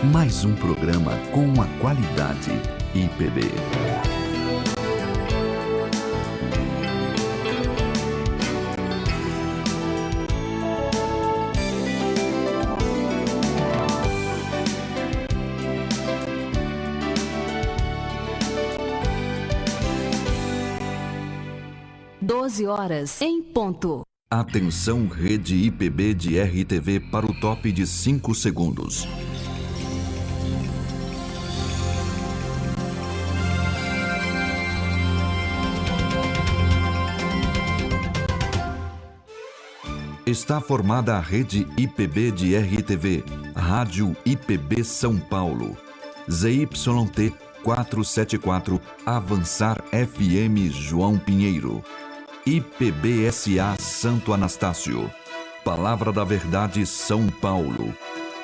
Mais um programa com a qualidade IPB. Horas em ponto. Atenção, rede IPB de RTV para o top de 5 segundos. Está formada a rede IPB de RTV, Rádio IPB São Paulo, ZYT 474, Avançar FM João Pinheiro, IPB-SA Santo Anastácio, Palavra da Verdade São Paulo,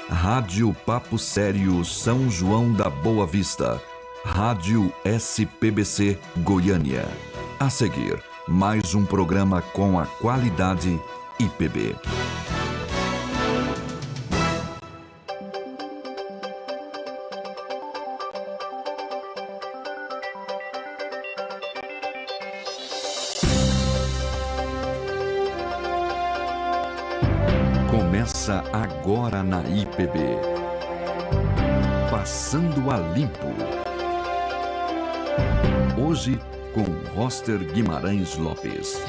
Rádio Papo Sério São João da Boa Vista, Rádio SPBC Goiânia. A seguir, mais um programa com a qualidade IPB. Começa agora na IPB. Passando a Limpo. Hoje com Roster Guimarães Lopes.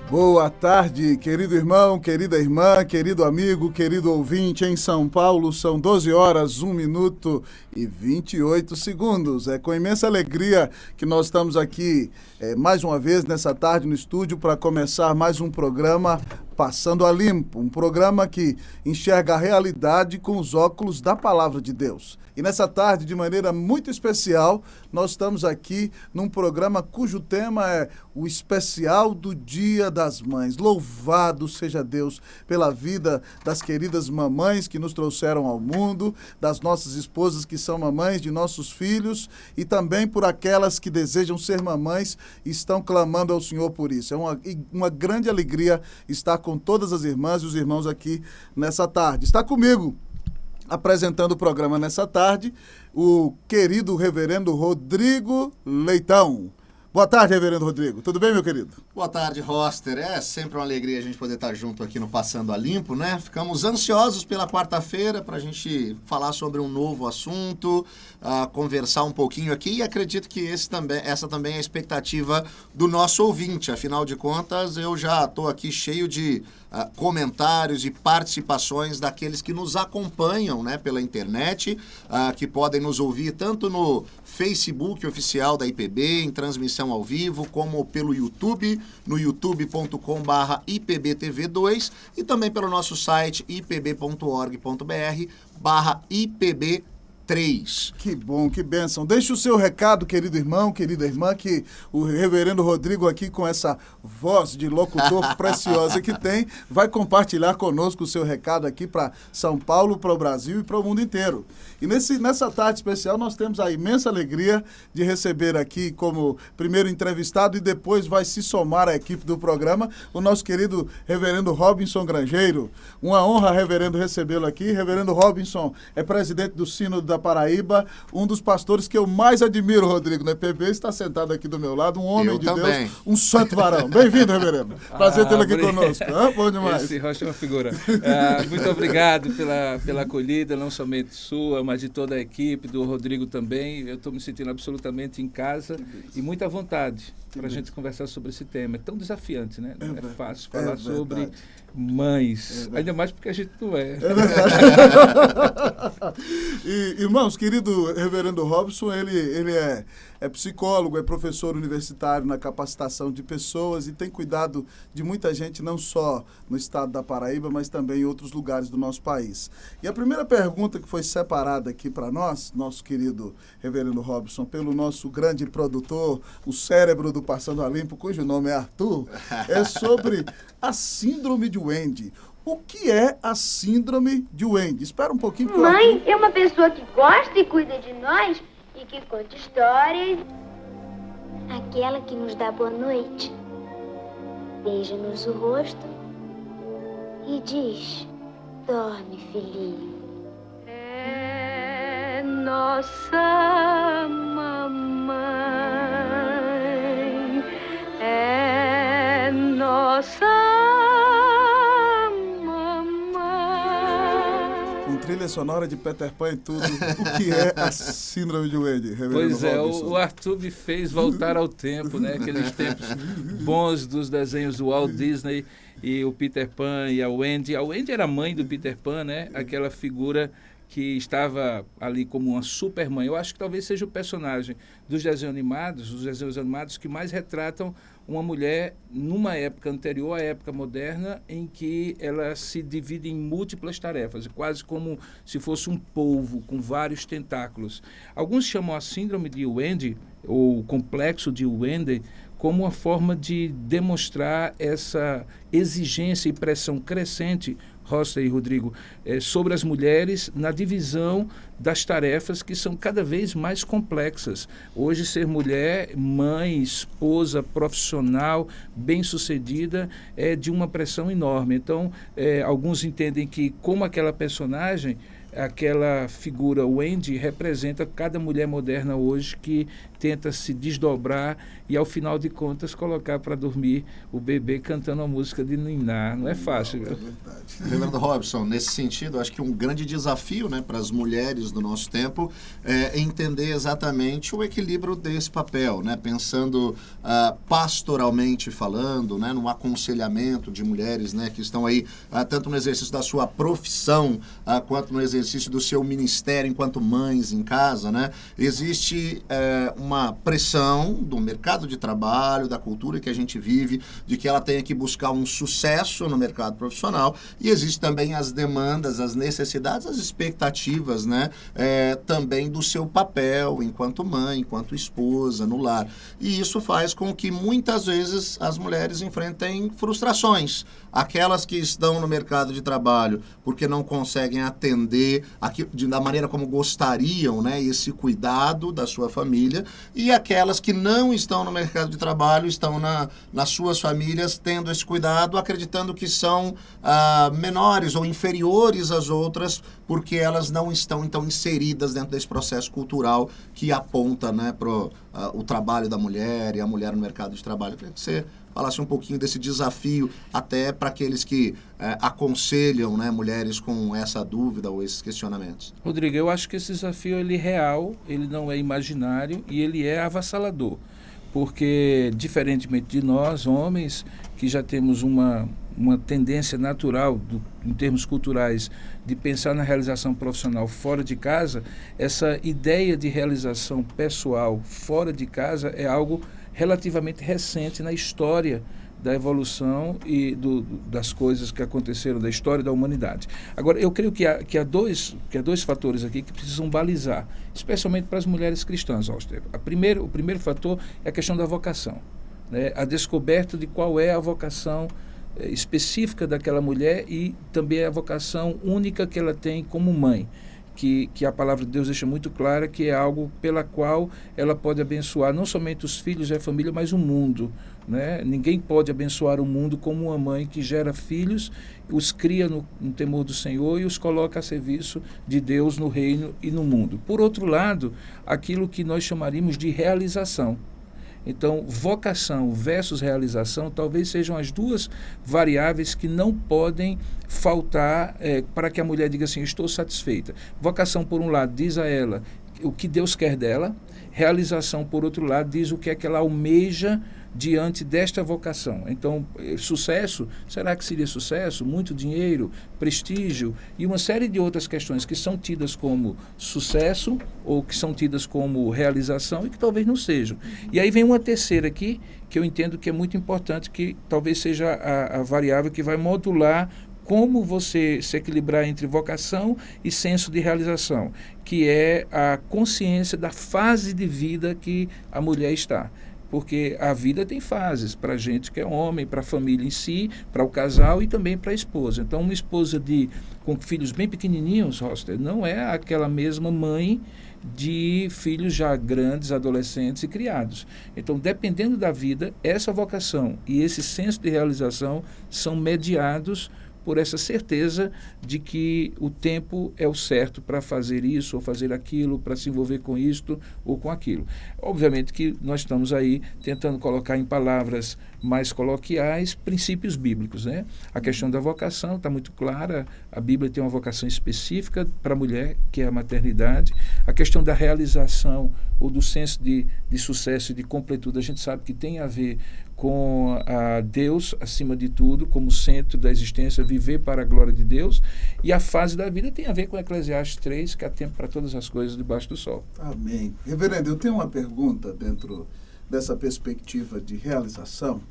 Boa tarde, querido irmão, querida irmã, querido amigo, querido ouvinte. Em São Paulo são 12 horas, 1 minuto e 28 segundos. É com imensa alegria que nós estamos aqui mais uma vez nessa tarde no estúdio para começar mais um programa Passando a Limpo, um programa que enxerga a realidade com os óculos da Palavra de Deus. E nessa tarde, de maneira muito especial, nós estamos aqui num programa cujo tema é o especial do Dia das Mães. Louvado seja Deus pela vida das queridas mamães que nos trouxeram ao mundo, das nossas esposas que são mamães de nossos filhos e também por aquelas que desejam ser mamães e estão clamando ao Senhor por isso. É uma grande alegria estar com todas as irmãs e os irmãos aqui nessa tarde. Está comigo, apresentando o programa nessa tarde, o querido reverendo Rodrigo Leitão. Boa tarde, reverendo Rodrigo. Tudo bem, meu querido? Boa tarde, Roster. É sempre uma alegria a gente poder estar junto aqui no Passando a Limpo, né? Ficamos ansiosos pela quarta-feira para a gente falar sobre um novo assunto, conversar um pouquinho aqui e acredito que essa também é a expectativa do nosso ouvinte. Afinal de contas, eu já estou aqui cheio de comentários e participações daqueles que nos acompanham, né, pela internet, que podem nos ouvir tanto no Facebook oficial da IPB, em transmissão ao vivo, como pelo YouTube, no youtube.com/IPBTV2 e também pelo nosso site ipb.org.br/IPB3. Que bom, que bênção. Deixe o seu recado, querido irmão, querida irmã, que o reverendo Rodrigo aqui com essa voz de locutor preciosa que tem, vai compartilhar conosco o seu recado aqui para São Paulo, para o Brasil e para o mundo inteiro. E nessa tarde especial nós temos a imensa alegria de receber aqui como primeiro entrevistado e depois vai se somar à equipe do programa o nosso querido reverendo Robinson Grangeiro. Uma honra, reverendo, recebê-lo aqui. Reverendo Robinson é presidente do Sínodo da Paraíba, um dos pastores que eu mais admiro, Rodrigo, no IPB, está sentado aqui do meu lado, um homem de Deus, um santo varão. Bem-vindo, reverendo. Prazer tê-lo aqui conosco. Bom demais. Esse Rocha é uma figura. Muito obrigado pela acolhida, não somente sua, mas de toda a equipe, do Rodrigo também. Eu estou me sentindo absolutamente em casa e muita vontade para a gente conversar sobre esse tema. É tão desafiante, né? Não é fácil falar sobre mães, ainda mais porque a gente não é. É verdade. E, irmãos, querido reverendo Robson, ele é psicólogo, é professor universitário na capacitação de pessoas e tem cuidado de muita gente, não só no estado da Paraíba, mas também em outros lugares do nosso país. E a primeira pergunta que foi separada aqui para nós, nosso querido reverendo Robson, pelo nosso grande produtor, o cérebro do Passando a Limpo, cujo nome é Arthur, é sobre a síndrome de Wendy. O que é a síndrome de Wendy? Espera um pouquinho. Mãe é uma pessoa que gosta e cuida de nós e que conta histórias. Aquela que nos dá boa noite, beija-nos o rosto e diz: dorme, filhinho. É nossa mamãe, é nossa mamãe. Com trilha sonora de Peter Pan e tudo. O que é a síndrome de Wendy, reverendo Pois é, Robinson? o Arthur me fez voltar ao tempo, né? Aqueles tempos bons dos desenhos do Walt Disney e o Peter Pan e a Wendy. A Wendy era a mãe do Peter Pan, né? Aquela figura que estava ali como uma super mãe. Eu acho que talvez seja o personagem dos desenhos animados que mais retratam uma mulher numa época anterior à época moderna, em que ela se divide em múltiplas tarefas, quase como se fosse um polvo com vários tentáculos. Alguns chamam a síndrome de Wendy, ou complexo de Wendy, como uma forma de demonstrar essa exigência e pressão crescente, Rosta e Rodrigo, sobre as mulheres na divisão das tarefas que são cada vez mais complexas. Hoje, ser mulher, mãe, esposa, profissional, bem-sucedida, é de uma pressão enorme. Então, alguns entendem que, como aquela personagem, aquela figura Wendy representa cada mulher moderna hoje que tenta se desdobrar e, ao final de contas, colocar para dormir o bebê cantando a música de Niná. Não é fácil. Não, é verdade. Reverendo Robson, nesse sentido, acho que um grande desafio, né, para as mulheres do nosso tempo é entender exatamente o equilíbrio desse papel, né, pensando pastoralmente falando, né, no aconselhamento de mulheres, né, que estão aí tanto no exercício da sua profissão quanto no exercício do seu ministério enquanto mães em casa, né. Existe uma pressão do mercado de trabalho, da cultura que a gente vive, de que ela tenha que buscar um sucesso no mercado profissional, e existe também as demandas, as necessidades, as expectativas, né, também do seu papel enquanto mãe, enquanto esposa, no lar. E isso faz com que muitas vezes as mulheres enfrentem frustrações. Aquelas que estão no mercado de trabalho porque não conseguem atender da maneira como gostariam, né, esse cuidado da sua família, e aquelas que não estão no mercado de trabalho, estão nas suas famílias tendo esse cuidado, acreditando que são menores ou inferiores às outras, porque elas não estão, então, inseridas dentro desse processo cultural que aponta, né, para o trabalho da mulher e a mulher no mercado de trabalho. Eu queria que você falasse um pouquinho desse desafio, até para aqueles que aconselham, né, mulheres com essa dúvida ou esses questionamentos. Rodrigo, eu acho que esse desafio ele é real, ele não é imaginário e ele é avassalador. Porque, diferentemente de nós, homens, que já temos uma tendência natural, em termos culturais, de pensar na realização profissional fora de casa, essa ideia de realização pessoal fora de casa é algo relativamente recente na história da evolução e das coisas que aconteceram, da história da humanidade. Agora, eu creio que há dois fatores aqui que precisam balizar, especialmente para as mulheres cristãs, Oster. O primeiro fator é a questão da vocação, né? A descoberta de qual é a vocação específica daquela mulher e também a vocação única que ela tem como mãe. Que a palavra de Deus deixa muito clara que é algo pela qual ela pode abençoar não somente os filhos e a família, mas o mundo, né? Ninguém pode abençoar o mundo como uma mãe que gera filhos, os cria no temor do Senhor e os coloca a serviço de Deus no reino e no mundo. Por outro lado, aquilo que nós chamaríamos de realização. Então, vocação versus realização talvez sejam as duas variáveis que não podem faltar para que a mulher diga assim, estou satisfeita. Vocação, por um lado, diz a ela o que Deus quer dela. Realização, por outro lado, diz o que é que ela almeja diante desta vocação. Então, sucesso, será que seria sucesso? Muito dinheiro, prestígio e uma série de outras questões que são tidas como sucesso ou que são tidas como realização e que talvez não sejam. E aí vem uma terceira aqui, que eu entendo que é muito importante, que talvez seja a variável que vai modular como você se equilibrar entre vocação e senso de realização, que é a consciência da fase de vida que a mulher está. Porque a vida tem fases, para a gente que é homem, para a família em si, para o casal e também para a esposa. Então, uma esposa com filhos bem pequenininhos, Roster, não é aquela mesma mãe de filhos já grandes, adolescentes e criados. Então, dependendo da vida, essa vocação e esse senso de realização são mediados por essa certeza de que o tempo é o certo para fazer isso ou fazer aquilo, para se envolver com isto ou com aquilo. Obviamente que nós estamos aí tentando colocar em palavras mais coloquiais princípios bíblicos, né? A questão da vocação está muito clara, a Bíblia tem uma vocação específica para a mulher, que é a maternidade. A questão da realização ou do senso de sucesso e de completude, a gente sabe que tem a ver com a Deus, acima de tudo, como centro da existência, viver para a glória de Deus. E a fase da vida tem a ver com Eclesiastes 3, que há tempo para todas as coisas debaixo do sol. Amém. Reverendo, eu tenho uma pergunta dentro dessa perspectiva de realização.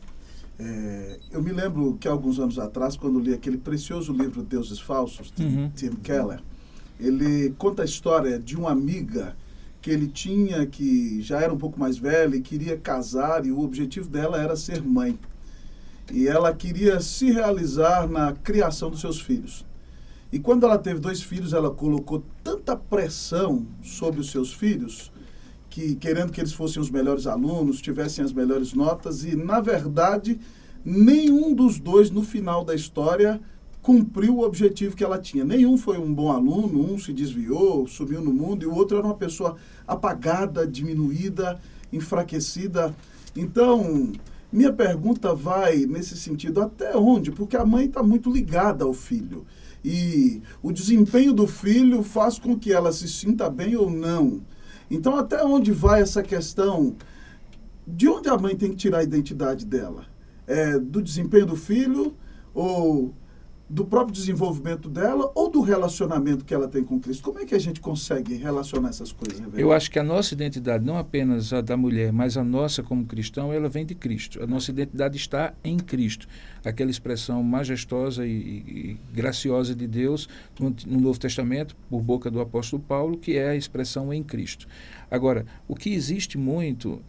Eu me lembro que alguns anos atrás, quando li aquele precioso livro Deuses Falsos, de Tim Keller, ele conta a história de uma amiga que ele tinha, que já era um pouco mais velha e queria casar, e o objetivo dela era ser mãe. E ela queria se realizar na criação dos seus filhos. E quando ela teve 2 filhos, ela colocou tanta pressão sobre os seus filhos, que querendo que eles fossem os melhores alunos, tivessem as melhores notas, e, na verdade, nenhum dos 2, no final da história, cumpriu o objetivo que ela tinha. Nenhum foi um bom aluno, um se desviou, sumiu no mundo, e o outro era uma pessoa apagada, diminuída, enfraquecida. Então, minha pergunta vai nesse sentido: até onde? Porque a mãe está muito ligada ao filho. E o desempenho do filho faz com que ela se sinta bem ou não. Então, até onde vai essa questão? De onde a mãe tem que tirar a identidade dela? Do desempenho do filho, ou do próprio desenvolvimento dela, ou do relacionamento que ela tem com Cristo? Como é que a gente consegue relacionar essas coisas, Reverendo? Eu acho que a nossa identidade, não apenas a da mulher, mas a nossa como cristão, ela vem de Cristo. A nossa identidade está em Cristo. Aquela expressão majestosa e graciosa de Deus no Novo Testamento, por boca do apóstolo Paulo, que é a expressão em Cristo. Agora, o que existe muito,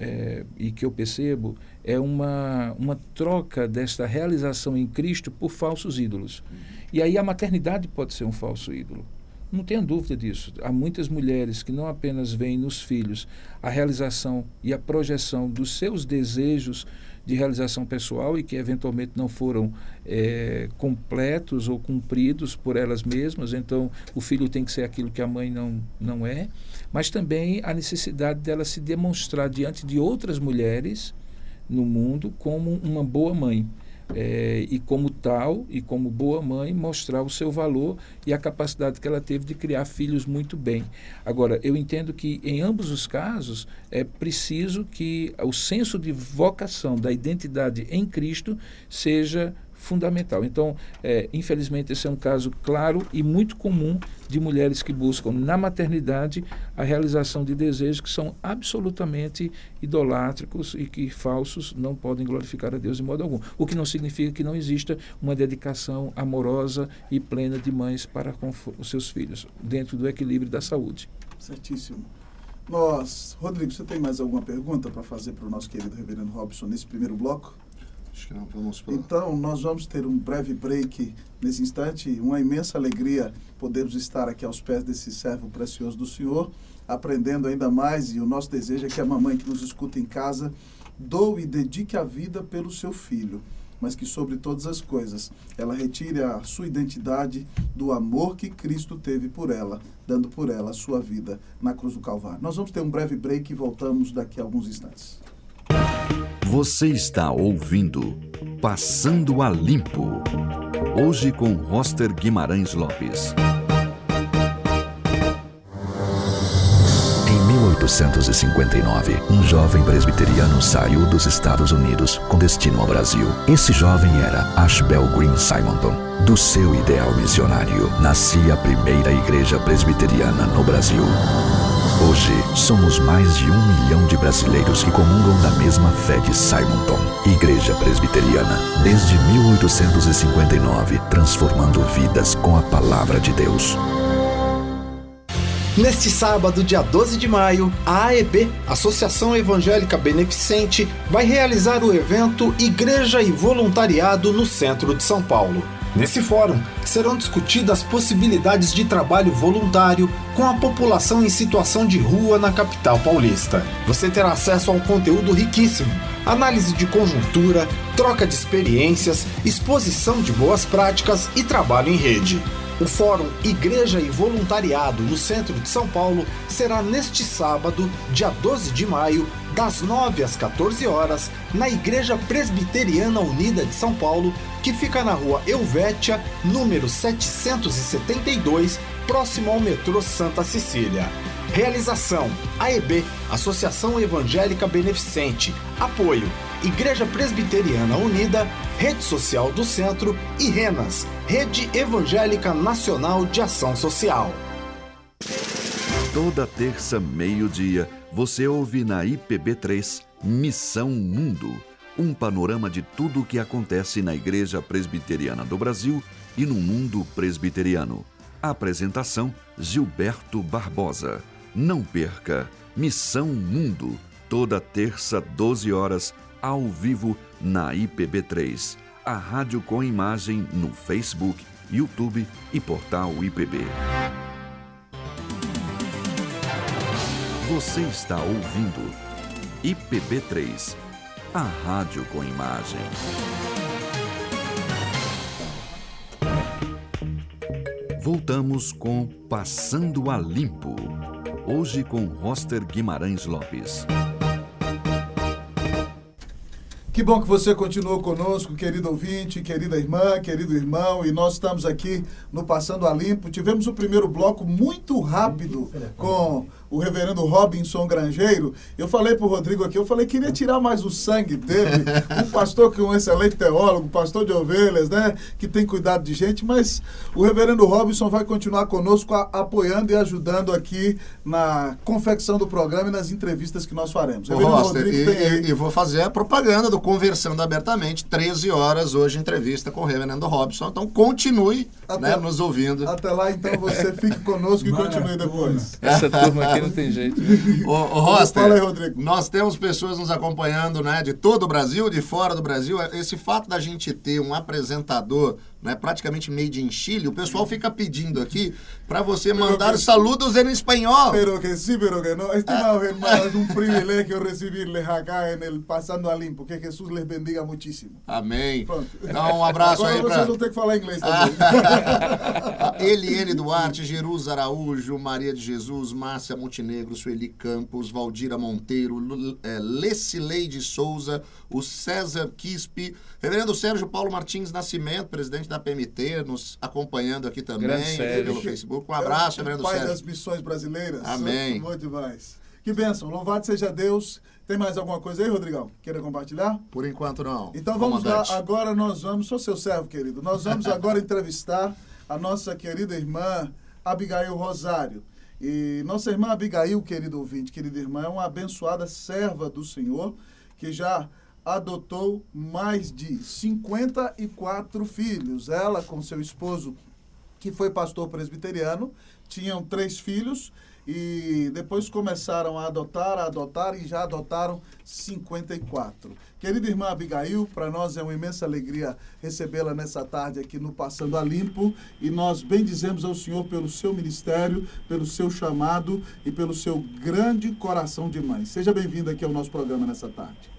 e que eu percebo, é uma troca desta realização em Cristo por falsos ídolos. E aí a maternidade pode ser um falso ídolo. Não tenha dúvida disso. Há muitas mulheres que não apenas veem nos filhos a realização e a projeção dos seus desejos de realização pessoal e que eventualmente não foram completos ou cumpridos por elas mesmas. Então, o filho tem que ser aquilo que a mãe não é. Mas também a necessidade dela se demonstrar diante de outras mulheres no mundo como uma boa mãe. E como tal, e como boa mãe, mostrar o seu valor e a capacidade que ela teve de criar filhos muito bem. Agora, eu entendo que em ambos os casos é preciso que o senso de vocação da identidade em Cristo seja fundamental. Então, infelizmente, esse é um caso claro e muito comum de mulheres que buscam na maternidade a realização de desejos que são absolutamente idolátricos e que falsos, não podem glorificar a Deus de modo algum. O que não significa que não exista uma dedicação amorosa e plena de mães para com os seus filhos, dentro do equilíbrio da saúde. Certíssimo. Rodrigo, você tem mais alguma pergunta para fazer para o nosso querido Reverendo Robson nesse primeiro bloco? Acho que não, vamos Então, nós vamos ter um breve break nesse instante. Uma imensa alegria podermos estar aqui aos pés desse servo precioso do Senhor, aprendendo ainda mais, e o nosso desejo é que a mamãe que nos escuta em casa doe e dedique a vida pelo seu filho, mas que, sobre todas as coisas, ela retire a sua identidade do amor que Cristo teve por ela, dando por ela a sua vida na cruz do Calvário. Nós vamos ter um breve break e voltamos daqui a alguns instantes. Você está ouvindo Passando a Limpo. Hoje com Roster Guimarães Lopes. Em 1859, um jovem presbiteriano saiu dos Estados Unidos com destino ao Brasil. Esse jovem era Ashbel Green Simonton. Do seu ideal missionário, nascia a primeira igreja presbiteriana no Brasil. Hoje, somos mais de 1 milhão de brasileiros que comungam da mesma fé de Simonton. Igreja Presbiteriana, desde 1859, transformando vidas com a palavra de Deus. Neste sábado, dia 12 de maio, a AEB, Associação Evangélica Beneficente, vai realizar o evento Igreja e Voluntariado no centro de São Paulo. Nesse fórum, serão discutidas possibilidades de trabalho voluntário com a população em situação de rua na capital paulista. Você terá acesso a um conteúdo riquíssimo, análise de conjuntura, troca de experiências, exposição de boas práticas e trabalho em rede. O Fórum Igreja e Voluntariado no centro de São Paulo será neste sábado, dia 12 de maio, das 9 às 14 horas, na Igreja Presbiteriana Unida de São Paulo, que fica na rua Helvétia, número 772, próximo ao metrô Santa Cecília. Realização: AEB, Associação Evangélica Beneficente. Apoio: Igreja Presbiteriana Unida, Rede Social do Centro e RENAS, Rede Evangélica Nacional de Ação Social. Toda terça, meio-dia, você ouve na IPB3 Missão Mundo, um panorama de tudo o que acontece na Igreja Presbiteriana do Brasil e no mundo presbiteriano. Apresentação: Gilberto Barbosa. Não perca Missão Mundo, toda terça, 12 horas, ao vivo na IPB3, a rádio com imagem no Facebook, YouTube e portal IPB. Você está ouvindo IPB3, a rádio com imagem. Voltamos com Passando a Limpo. Hoje com Roster Guimarães Lopes. Que bom que você continuou conosco, querido ouvinte, querida irmã, querido irmão, e nós estamos aqui no Passando a Limpo. Tivemos o primeiro bloco muito rápido com o reverendo Robinson Grangeiro. Eu falei para o Rodrigo aqui, queria tirar mais o sangue dele, um pastor que é um excelente teólogo, pastor de ovelhas, né, que tem cuidado de gente, mas o reverendo Robinson vai continuar conosco apoiando e ajudando aqui na confecção do programa e nas entrevistas que nós faremos. Roster, e vou fazer a propaganda do Conversando Abertamente, 13 horas hoje, entrevista com o reverendo Robinson. Então continue nos ouvindo. Até lá, então, você fique conosco e continue depois. Essa turma aqui não tem jeito. Ô Roster, fala aí, Rodrigo. Nós temos pessoas nos acompanhando, né, de todo o Brasil, de fora do Brasil. Esse fato da gente ter um apresentador, né, praticamente made in Chile, o pessoal fica pedindo aqui para você mandar saludos em espanhol. Pero que sí, pero que no. Estimados hermanos, es un privilegio recibirles acá en el Pasando a Limpo. Que Jesús les bendiga muchísimo. Amém. Pronto. Então, um abraço agora aí para... vocês vão ter que falar inglês também. Eliane Duarte, Jerusa Araújo, Maria de Jesus, Márcia Montenegro, Sueli Campos, Valdira Monteiro, Lecileide Souza, o César Quispe, reverendo Sérgio Paulo Martins Nascimento, presidente da PMT, nos acompanhando aqui também pelo Facebook. Um abraço, reverendo Pai Sérgio. das missões brasileiras. Amém. Muito demais. Que bênção. Louvado seja Deus. Tem mais alguma coisa aí, Rodrigão? Queira compartilhar? Por enquanto, não. Então vamos Comandante. lá. Agora nós vamos... Sou seu servo, querido. Nós vamos agora entrevistar a nossa querida irmã Abigail Rosário. E nossa irmã Abigail, querido ouvinte, querida irmã, é uma abençoada serva do Senhor que já adotou mais de 54 filhos. Ela, com seu esposo, que foi pastor presbiteriano, tinham 3 filhos e depois começaram a adotar e já adotaram 54. Querida irmã Abigail, para nós é uma imensa alegria recebê-la nessa tarde aqui no Passando a Limpo, e nós bendizemos ao Senhor pelo seu ministério, pelo seu chamado e pelo seu grande coração de mãe. Seja bem-vinda aqui ao nosso programa nessa tarde.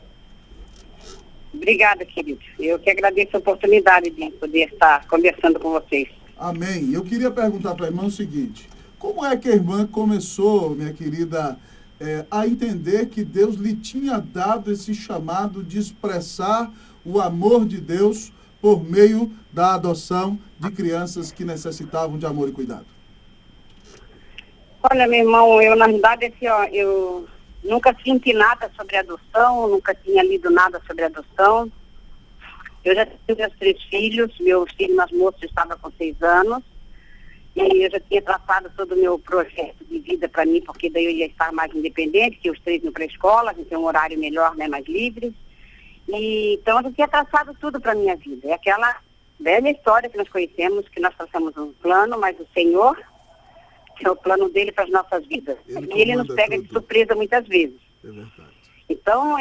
Obrigada, querido. Eu que agradeço a oportunidade de poder estar conversando com vocês. Amém. Eu queria perguntar para a irmã o seguinte: como é que a irmã começou, minha querida, a entender que Deus lhe tinha dado esse chamado de expressar o amor de Deus por meio da adoção de crianças que necessitavam de amor e cuidado? Olha, meu irmão, eu na verdade eu nunca senti nada sobre adoção, nunca tinha lido nada sobre adoção. Eu já tinha meus 3 filhos, meu filho mais moço estava com 6 anos, e eu já tinha traçado todo o meu projeto de vida para mim, porque daí eu ia estar mais independente, que os 3 no pré-escola, a gente tem um horário melhor, né, mais livre. E, então eu já tinha traçado tudo para a minha vida. É aquela velha história que nós conhecemos, que nós traçamos um plano, mas o Senhor é o plano dele para as nossas vidas. E ele nos pega de surpresa muitas vezes. É verdade. Então,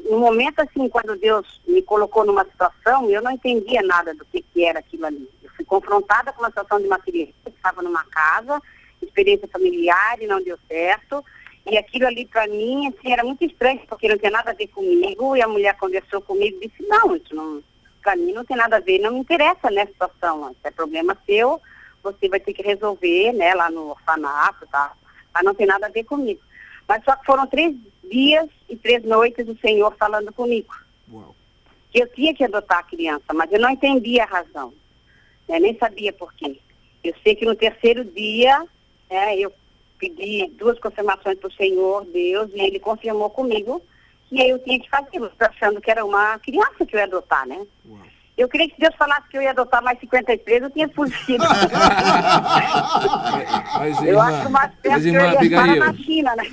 no momento assim, quando Deus me colocou numa situação, eu não entendia nada do que era aquilo ali. Eu fui confrontada com uma situação de uma criança que estava numa casa, experiência familiar e não deu certo. E aquilo ali para mim, assim, era muito estranho, porque não tinha nada a ver comigo. E a mulher conversou comigo e disse, não, isso não, para mim não tem nada a ver, não me interessa nessa situação. Isso é problema seu, você vai ter que resolver, né, lá no orfanato, tá? Mas não tem nada a ver comigo. Mas só que foram 3 dias e 3 noites o Senhor falando comigo. Uau. Que eu tinha que adotar a criança, mas eu não entendia a razão. Né? Nem sabia por quê. Eu sei que no 3º dia, eu pedi 2 confirmações para o Senhor, Deus, e Ele confirmou comigo que eu tinha que fazer, achando que era uma criança que eu ia adotar, né? Uau. Eu queria que Deus falasse que eu ia adotar mais 53, eu tinha fugido. Eu acho mais perto que eu ia estar na China, né?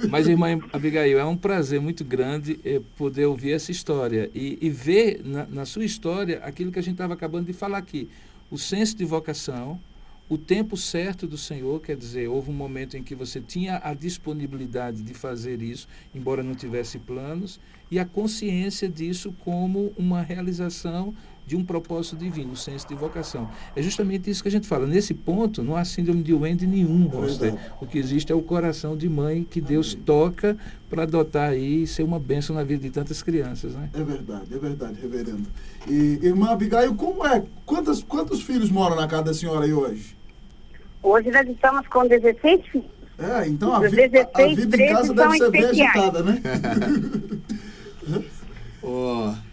Mas, irmã Abigail, é um prazer muito grande poder ouvir essa história e ver na sua história aquilo que a gente estava acabando de falar aqui. O senso de vocação, o tempo certo do Senhor, quer dizer, houve um momento em que você tinha a disponibilidade de fazer isso, embora não tivesse planos, e a consciência disso como uma realização de um propósito divino, o senso de vocação. É justamente isso que a gente fala. Nesse ponto, não há síndrome de Wendy nenhum, o que existe é o coração de mãe que Deus toca para adotar aí e ser uma bênção na vida de tantas crianças, né? É verdade, reverendo. E, irmã Abigail, como é? Quantos filhos moram na casa da senhora aí hoje? Hoje nós estamos com 16 filhos. Então a vida em casa deve ser bem agitada, né?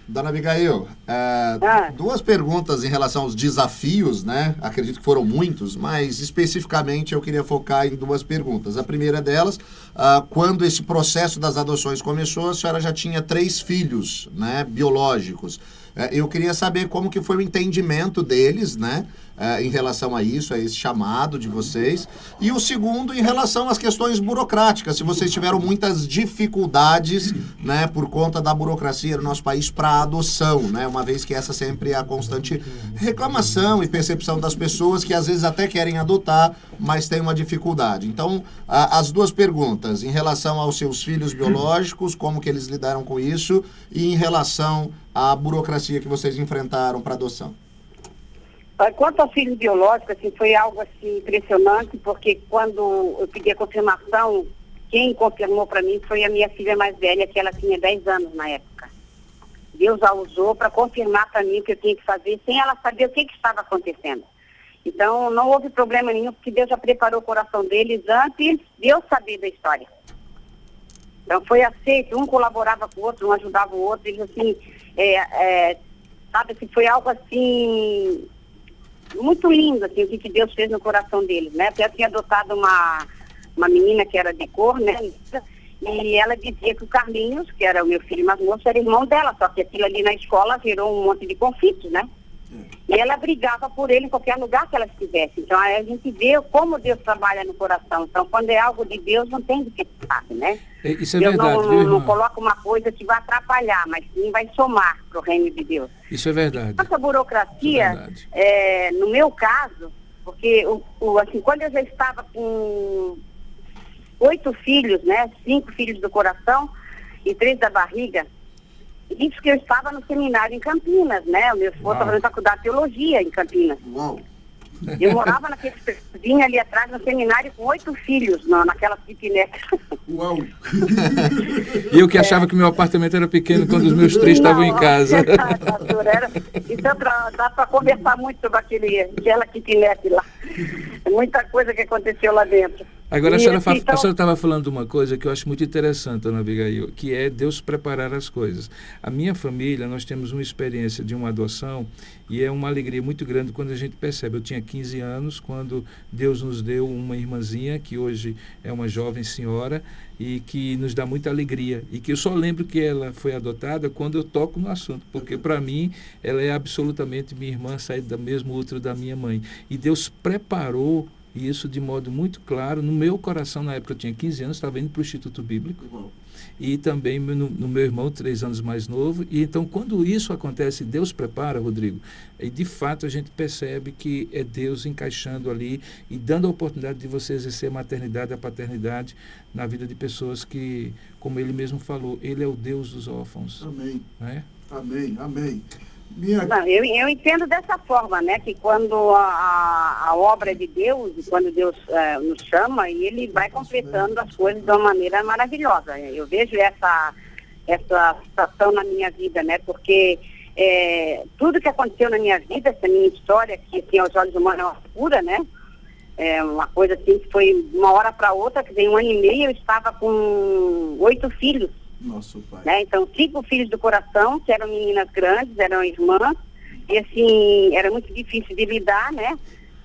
Dona Abigail, 2 perguntas em relação aos desafios, né? Acredito que foram muitos, mas especificamente eu queria focar em 2 perguntas. A primeira delas, quando esse processo das adoções começou, a senhora já tinha 3 filhos, né, biológicos. Eu queria saber como que foi o entendimento deles, né, em relação a isso, a esse chamado de vocês. E o segundo, em relação às questões burocráticas, se vocês tiveram muitas dificuldades, né, por conta da burocracia no nosso país para a adoção, né, uma vez que essa sempre é a constante reclamação e percepção das pessoas que às vezes até querem adotar, mas tem uma dificuldade. Então, as 2 perguntas, em relação aos seus filhos biológicos, como que eles lidaram com isso, e em relação à burocracia que vocês enfrentaram para adoção. Quanto ao filho biológico, assim, foi algo assim, impressionante, porque quando eu pedi a confirmação, quem confirmou para mim foi a minha filha mais velha, que ela tinha 10 anos na época. Deus a usou para confirmar para mim o que eu tinha que fazer, sem ela saber o que estava acontecendo. Então, não houve problema nenhum, porque Deus já preparou o coração deles antes de eu saber da história. Então, foi aceito, um colaborava com o outro, um ajudava o outro, eles assim, sabe, assim, foi algo assim, muito lindo, assim, o que Deus fez no coração deles, né? Até eu tinha adotado uma menina que era de cor, né? E ela dizia que o Carlinhos, que era o meu filho mais moço, era irmão dela, só que aquilo ali na escola gerou um monte de conflitos, né? E ela brigava por ele em qualquer lugar que ela estivesse. Então, aí a gente vê como Deus trabalha no coração. Então, quando é algo de Deus, não tem dificuldade, né? Isso é Deus verdade, não coloca uma coisa que vai atrapalhar, mas sim vai somar para o reino de Deus. Isso é verdade. Essa burocracia, no meu caso, porque assim, quando eu já estava com 8 filhos, né? 5 filhos do coração e 3 da barriga, isso que eu estava no seminário em Campinas, né? O meu esposo estava na faculdade de teologia em Campinas. Uau. Eu morava naquele pedacinho ali atrás no seminário com 8 filhos, naquela kitnet. Uau! E eu que achava que meu apartamento era pequeno quando os meus 3 estavam em casa. Então dá para conversar muito sobre aquela kitnet lá. Muita coisa que aconteceu lá dentro. Agora, a senhora estava falando de uma coisa que eu acho muito interessante, Dona Abigail, que é Deus preparar as coisas. A minha família, nós temos uma experiência de uma adoção e é uma alegria muito grande quando a gente percebe. Eu tinha 15 anos quando Deus nos deu uma irmãzinha, que hoje é uma jovem senhora, e que nos dá muita alegria. E que eu só lembro que ela foi adotada quando eu toco no assunto, porque para mim ela é absolutamente minha irmã, saída do mesmo útero da minha mãe. E Deus preparou isso de modo muito claro. No meu coração, na época eu tinha 15 anos, estava indo para o Instituto Bíblico. E também no meu irmão, 3 anos mais novo. E então, quando isso acontece, Deus prepara, Rodrigo, e de fato a gente percebe que é Deus encaixando ali e dando a oportunidade de você exercer a maternidade, a paternidade na vida de pessoas que, como ele mesmo falou, ele é o Deus dos órfãos. Amém. Né? Amém, amém. Não, eu entendo dessa forma, né? Que quando a obra de Deus, quando Deus nos chama, e Ele vai completando as coisas de uma maneira maravilhosa. Eu vejo essa situação na minha vida, né? Porque tudo que aconteceu na minha vida, essa minha história, que assim, aos olhos humanos é uma loucura, né? Uma coisa assim que foi de uma hora para outra, que em 1 ano e meio eu estava com 8 filhos. Nosso pai. Né? Então, 5 filhos do coração, que eram meninas grandes, eram irmãs, e assim, era muito difícil de lidar, né?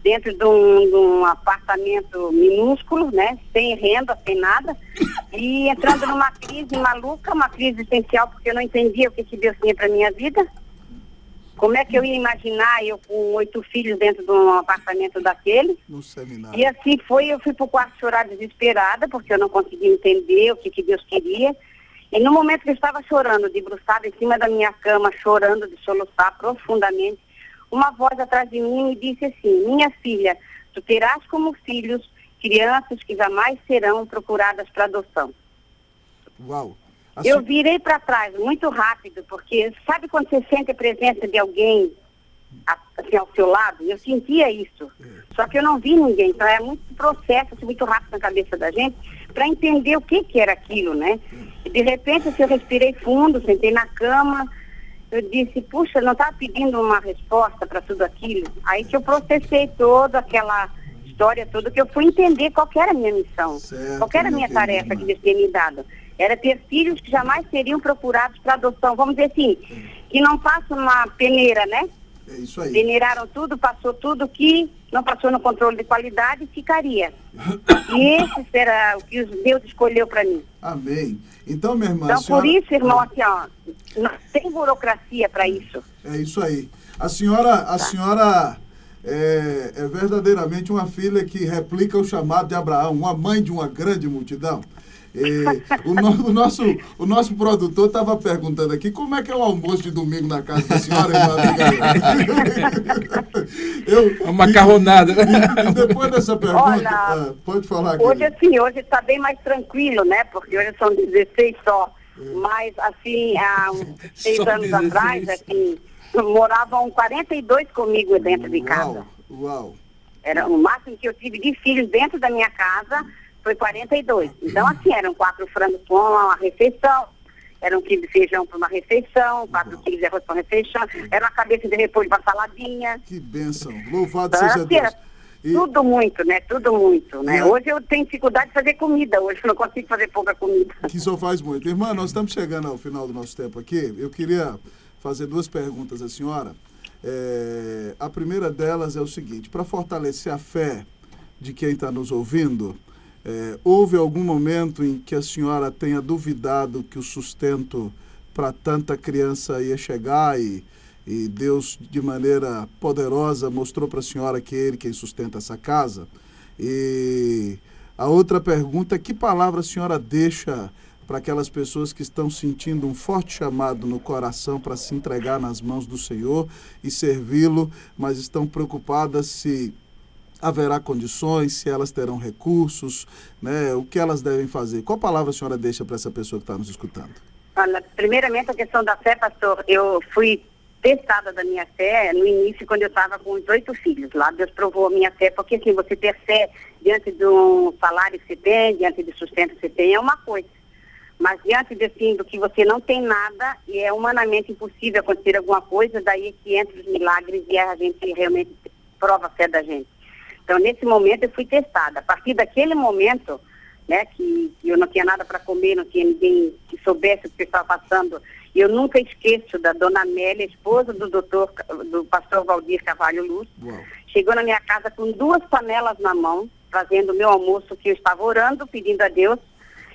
Dentro de um apartamento minúsculo, né? Sem renda, sem nada, e entrando numa crise maluca, uma crise existencial, porque eu não entendia o que Deus tinha para minha vida. Como é que eu ia imaginar eu com 8 filhos dentro de um apartamento daquele? No seminário. E assim foi, eu fui pro quarto chorar desesperada, porque eu não conseguia entender o que Deus queria. E no momento que eu estava chorando, debruçada em cima da minha cama, chorando de soluçar profundamente, uma voz atrás de mim me disse assim: minha filha, tu terás como filhos crianças que jamais serão procuradas para adoção. Uau! Eu virei para trás muito rápido, porque sabe quando você sente a presença de alguém assim, ao seu lado? Eu sentia isso. Só que eu não vi ninguém. Então é muito processo, assim, muito rápido na cabeça da gente, para entender o que era aquilo, né? E de repente, assim, eu respirei fundo, sentei na cama, eu disse, puxa, não estava pedindo uma resposta para tudo aquilo. Aí que eu processei toda aquela história toda, que eu fui entender qual que era a minha missão, qual que era a minha tarefa que Deus tinha me dado. Era ter filhos que jamais seriam procurados para adoção. Vamos dizer assim, que não passa uma peneira, né? É isso aí. Peneiraram tudo, passou tudo que não passou no controle de qualidade, ficaria. E esse era o que Deus escolheu para mim. Amém. Então, minha irmã... Então, senhora... por isso, irmão, assim, ó, não tem burocracia para isso. É isso aí. A senhora é verdadeiramente uma filha que replica o chamado de Abraão, uma mãe de uma grande multidão. O nosso produtor estava perguntando aqui como é que é o almoço de domingo na casa da senhora, uma macarronada. E depois dessa pergunta, olha, pode falar aqui. Hoje está bem mais tranquilo, né? Porque hoje são 16 só. Mas, assim, há uns 6 anos atrás, assim, moravam 42 comigo dentro de casa. Uau! Era o máximo que eu tive de filhos dentro da minha casa. Foi 42. Então, assim, eram 4 frangos para uma refeição, era 1 quilo de feijão para uma refeição, 4 quilos de arroz para uma refeição, era uma cabeça de repolho para saladinha. Que bênção. Louvado então, seja Deus. Tudo muito, né? Tudo muito, né? Hoje eu tenho dificuldade de fazer comida, hoje eu não consigo fazer pouca comida. Que só faz muito. Irmã, nós estamos chegando ao final do nosso tempo aqui. Eu queria fazer 2 perguntas à senhora. A primeira delas é o seguinte: para fortalecer a fé de quem está nos ouvindo, houve algum momento em que a senhora tenha duvidado que o sustento para tanta criança ia chegar e Deus, de maneira poderosa, mostrou para a senhora que é Ele quem sustenta essa casa? E a outra pergunta é: que palavra a senhora deixa para aquelas pessoas que estão sentindo um forte chamado no coração para se entregar nas mãos do Senhor e servi-lo, mas estão preocupadas se haverá condições, se elas terão recursos, né? O que elas devem fazer? Qual palavra a senhora deixa para essa pessoa que está nos escutando? Olha, primeiramente a questão da fé, pastor. Eu fui testada da minha fé no início, quando eu estava com os 8 filhos. Lá Deus provou a minha fé, porque assim, você ter fé diante de um salário que você tem, diante do sustento que você tem, é uma coisa. Mas diante de, assim, do que você não tem nada e é humanamente impossível acontecer alguma coisa, daí é que entra os milagres e a gente realmente prova a fé da gente. Então, nesse momento, eu fui testada. A partir daquele momento, né, que eu não tinha nada para comer, não tinha ninguém que soubesse o que eu estava passando, eu nunca esqueço da dona Amélia, esposa do pastor Valdir Carvalho Luz. Uau. Chegou na minha casa com 2 panelas na mão, fazendo o meu almoço, que eu estava orando, pedindo a Deus.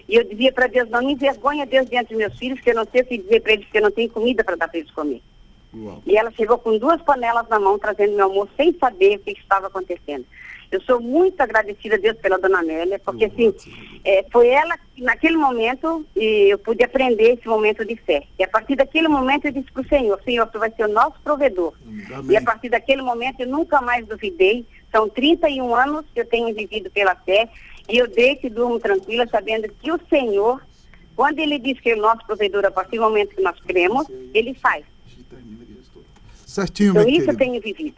E eu dizia para Deus: não me envergonha, Deus, diante dos meus filhos, que eu não sei o que dizer para eles, que eu não tenho comida para dar para eles comer. Uau. E ela chegou com 2 panelas na mão, trazendo meu almoço, sem saber o que estava acontecendo. Eu sou muito agradecida a Deus pela dona Amélia, porque assim, foi ela que naquele momento eu pude aprender esse momento de fé. E a partir daquele momento eu disse para o Senhor: Senhor, tu vai ser o nosso provedor. Amém. E a partir daquele momento eu nunca mais duvidei. São 31 anos que eu tenho vivido pela fé, e eu deito e durmo tranquila, sabendo que o Senhor, quando Ele diz que é o nosso provedor, a partir do momento que nós cremos, Ele faz. Certinho, Então, minha isso eu querida. tenho vivido.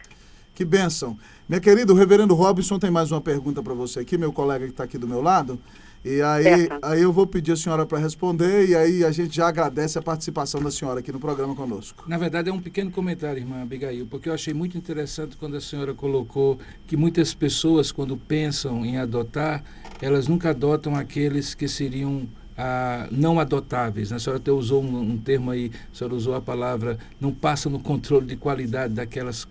Que bênção. Minha querida, o reverendo Robson tem mais uma pergunta para você aqui, meu colega que está aqui do meu lado. E aí eu vou pedir a senhora para responder e aí a gente já agradece a participação da senhora aqui no programa conosco. Na verdade, é um pequeno comentário, irmã Abigail, porque eu achei muito interessante quando a senhora colocou que muitas pessoas, quando pensam em adotar, elas nunca adotam aqueles que seriam não adotáveis. A senhora até usou um termo aí, a senhora usou a palavra, não passa no controle de qualidade daquelas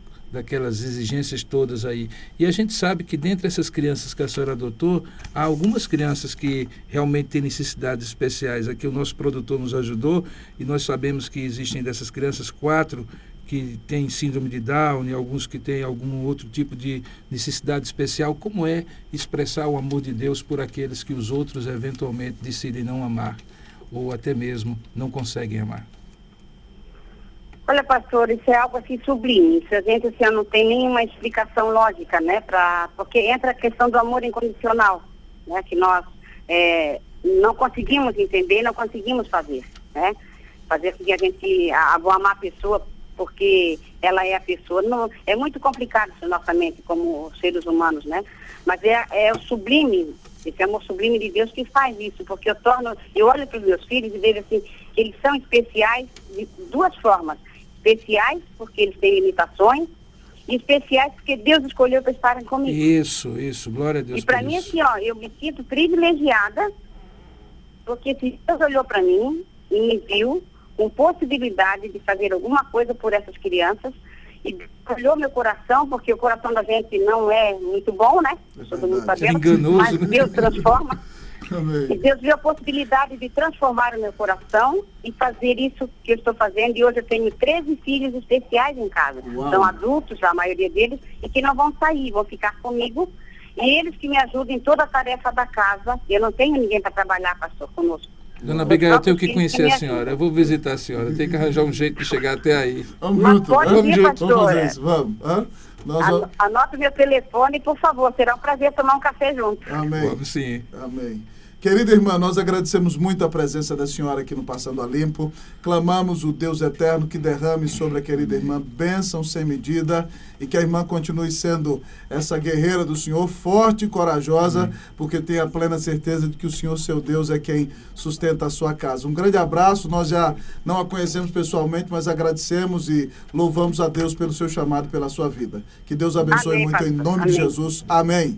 exigências todas aí. E a gente sabe que dentre essas crianças que a senhora adotou, há algumas crianças que realmente têm necessidades especiais. Aqui o nosso produtor nos ajudou e nós sabemos que existem dessas crianças 4 que têm síndrome de Down e alguns que têm algum outro tipo de necessidade especial. Como é expressar o amor de Deus por aqueles que os outros eventualmente decidem não amar ou até mesmo não conseguem amar? Olha, pastor, isso é algo assim sublime. Isso a gente assim, não tem nenhuma explicação lógica, né? Porque entra a questão do amor incondicional, né? Que nós não conseguimos entender, não conseguimos fazer, né? Fazer com que a gente vou amar a pessoa porque ela é a pessoa. Não, é muito complicado isso na nossa mente como seres humanos, né? Mas é o sublime, esse amor sublime de Deus que faz isso, porque eu olho para os meus filhos e vejo assim, que eles são especiais de 2 formas. Especiais porque eles têm limitações e especiais porque Deus escolheu para estarem comigo. Isso, glória a Deus. E para mim, assim, eu me sinto privilegiada, porque se Deus olhou para mim e me viu com possibilidade de fazer alguma coisa por essas crianças, e olhou meu coração, porque o coração da gente não é muito bom, né? Todo mundo sabendo, mas Deus transforma. E Deus viu a possibilidade de transformar o meu coração e fazer isso que eu estou fazendo. E hoje eu tenho 13 filhos especiais em casa. Uau. São adultos, já a maioria deles, e que não vão sair, vão ficar comigo. E eles que me ajudam em toda a tarefa da casa. Eu não tenho ninguém para trabalhar, pastor, conosco. Dona Abigail, eu tenho que conhecer a senhora. Eu vou visitar a senhora. Tem que arranjar um jeito de chegar até aí. Vamos junto. Vamos fazer isso. Vamos. Anota o meu telefone, por favor. Será um prazer tomar um café junto. Amém. Vamos sim. Amém. Querida irmã, nós agradecemos muito a presença da senhora aqui no Passando a Limpo. Clamamos o Deus eterno que derrame sobre a querida irmã bênção sem medida e que a irmã continue sendo essa guerreira do Senhor, forte e corajosa, porque tem a plena certeza de que o Senhor, seu Deus, é quem sustenta a sua casa. Um grande abraço. Nós já não a conhecemos pessoalmente, mas agradecemos e louvamos a Deus pelo seu chamado, pela sua vida. Que Deus abençoe muito, pastor. Em nome de Jesus. Amém.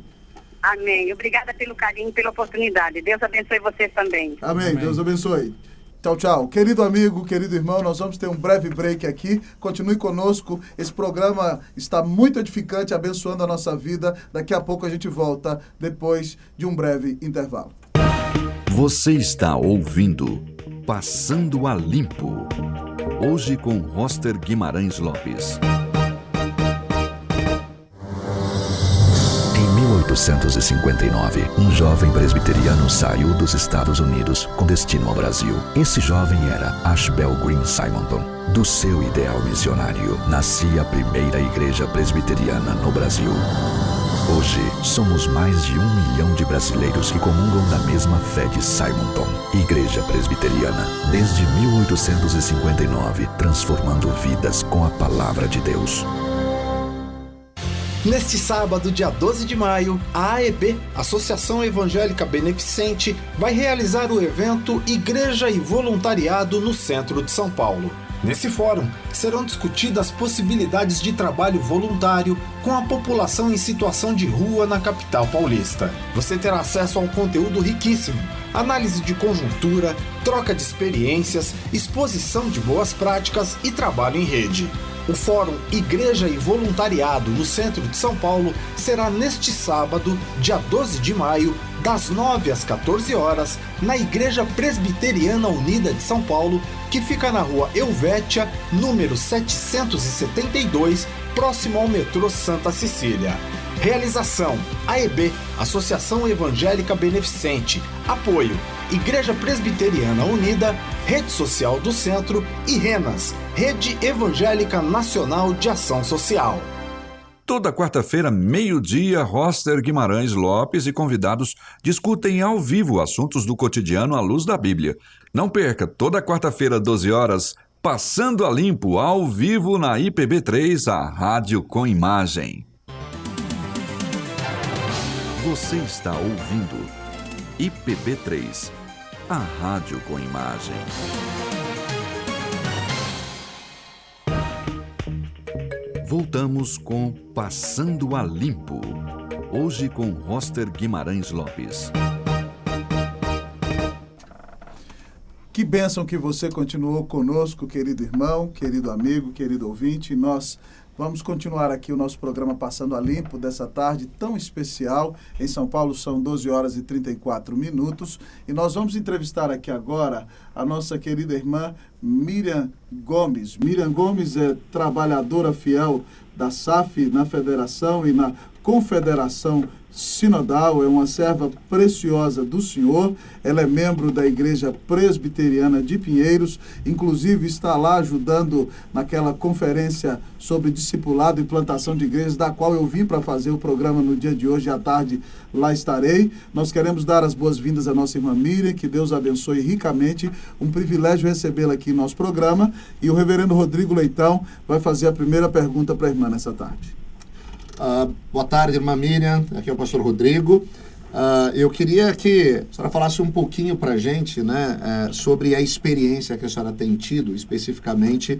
Amém. Obrigada pelo carinho e pela oportunidade. Deus abençoe vocês também. Amém. Deus abençoe. Tchau, tchau. Querido amigo, querido irmão, nós vamos ter um breve break aqui. Continue conosco. Esse programa está muito edificante, abençoando a nossa vida. Daqui a pouco a gente volta, depois de um breve intervalo. Você está ouvindo Passando a Limpo. Hoje com Roster Guimarães Lopes. Em 1859, um jovem presbiteriano saiu dos Estados Unidos com destino ao Brasil. Esse jovem era Ashbel Green Simonton. Do seu ideal missionário, nascia a primeira igreja presbiteriana no Brasil. Hoje, somos mais de 1 milhão de brasileiros que comungam da mesma fé de Simonton. Igreja Presbiteriana, desde 1859, transformando vidas com a palavra de Deus. Neste sábado, dia 12 de maio, a AEB, Associação Evangélica Beneficente, vai realizar o evento Igreja e Voluntariado no centro de São Paulo. Nesse fórum, serão discutidas possibilidades de trabalho voluntário com a população em situação de rua na capital paulista. Você terá acesso a um conteúdo riquíssimo, análise de conjuntura, troca de experiências, exposição de boas práticas e trabalho em rede. O Fórum Igreja e Voluntariado no centro de São Paulo será neste sábado, dia 12 de maio, das 9 às 14 horas, na Igreja Presbiteriana Unida de São Paulo, que fica na rua Helvétia, número 772, próximo ao metrô Santa Cecília. Realização: AEB, Associação Evangélica Beneficente. Apoio: Igreja Presbiteriana Unida, Rede Social do Centro e RENAS, Rede Evangélica Nacional de Ação Social. Toda quarta-feira, meio-dia, Roster Guimarães Lopes e convidados discutem ao vivo assuntos do cotidiano à luz da Bíblia. Não perca, toda quarta-feira, 12 horas, Passando a Limpo, ao vivo na IPB3, a rádio com imagem. Você está ouvindo IPB3, a rádio com imagem. Voltamos com Passando a Limpo. Hoje com Roster Guimarães Lopes. Que bênção que você continuou conosco, querido irmão, querido amigo, querido ouvinte. Nós vamos continuar aqui o nosso programa Passando a Limpo dessa tarde tão especial. Em São Paulo são 12 horas e 34 minutos. E nós vamos entrevistar aqui agora a nossa querida irmã Miriam Gomes. Miriam Gomes é trabalhadora fiel da SAF na Federação e na Confederação Sinodal, é uma serva preciosa do Senhor. Ela é membro da Igreja Presbiteriana de Pinheiros, inclusive está lá ajudando naquela conferência sobre discipulado e plantação de igrejas, da qual eu vim para fazer o programa no dia de hoje, à tarde lá estarei. Nós queremos dar as boas-vindas à nossa irmã Miriam, que Deus abençoe ricamente, um privilégio recebê-la aqui em nosso programa, e o reverendo Rodrigo Leitão vai fazer a primeira pergunta para a irmã nessa tarde. Boa tarde, irmã Miriam. Aqui é o pastor Rodrigo. Eu queria que a senhora falasse um pouquinho para a gente, né, sobre a experiência que a senhora tem tido, especificamente,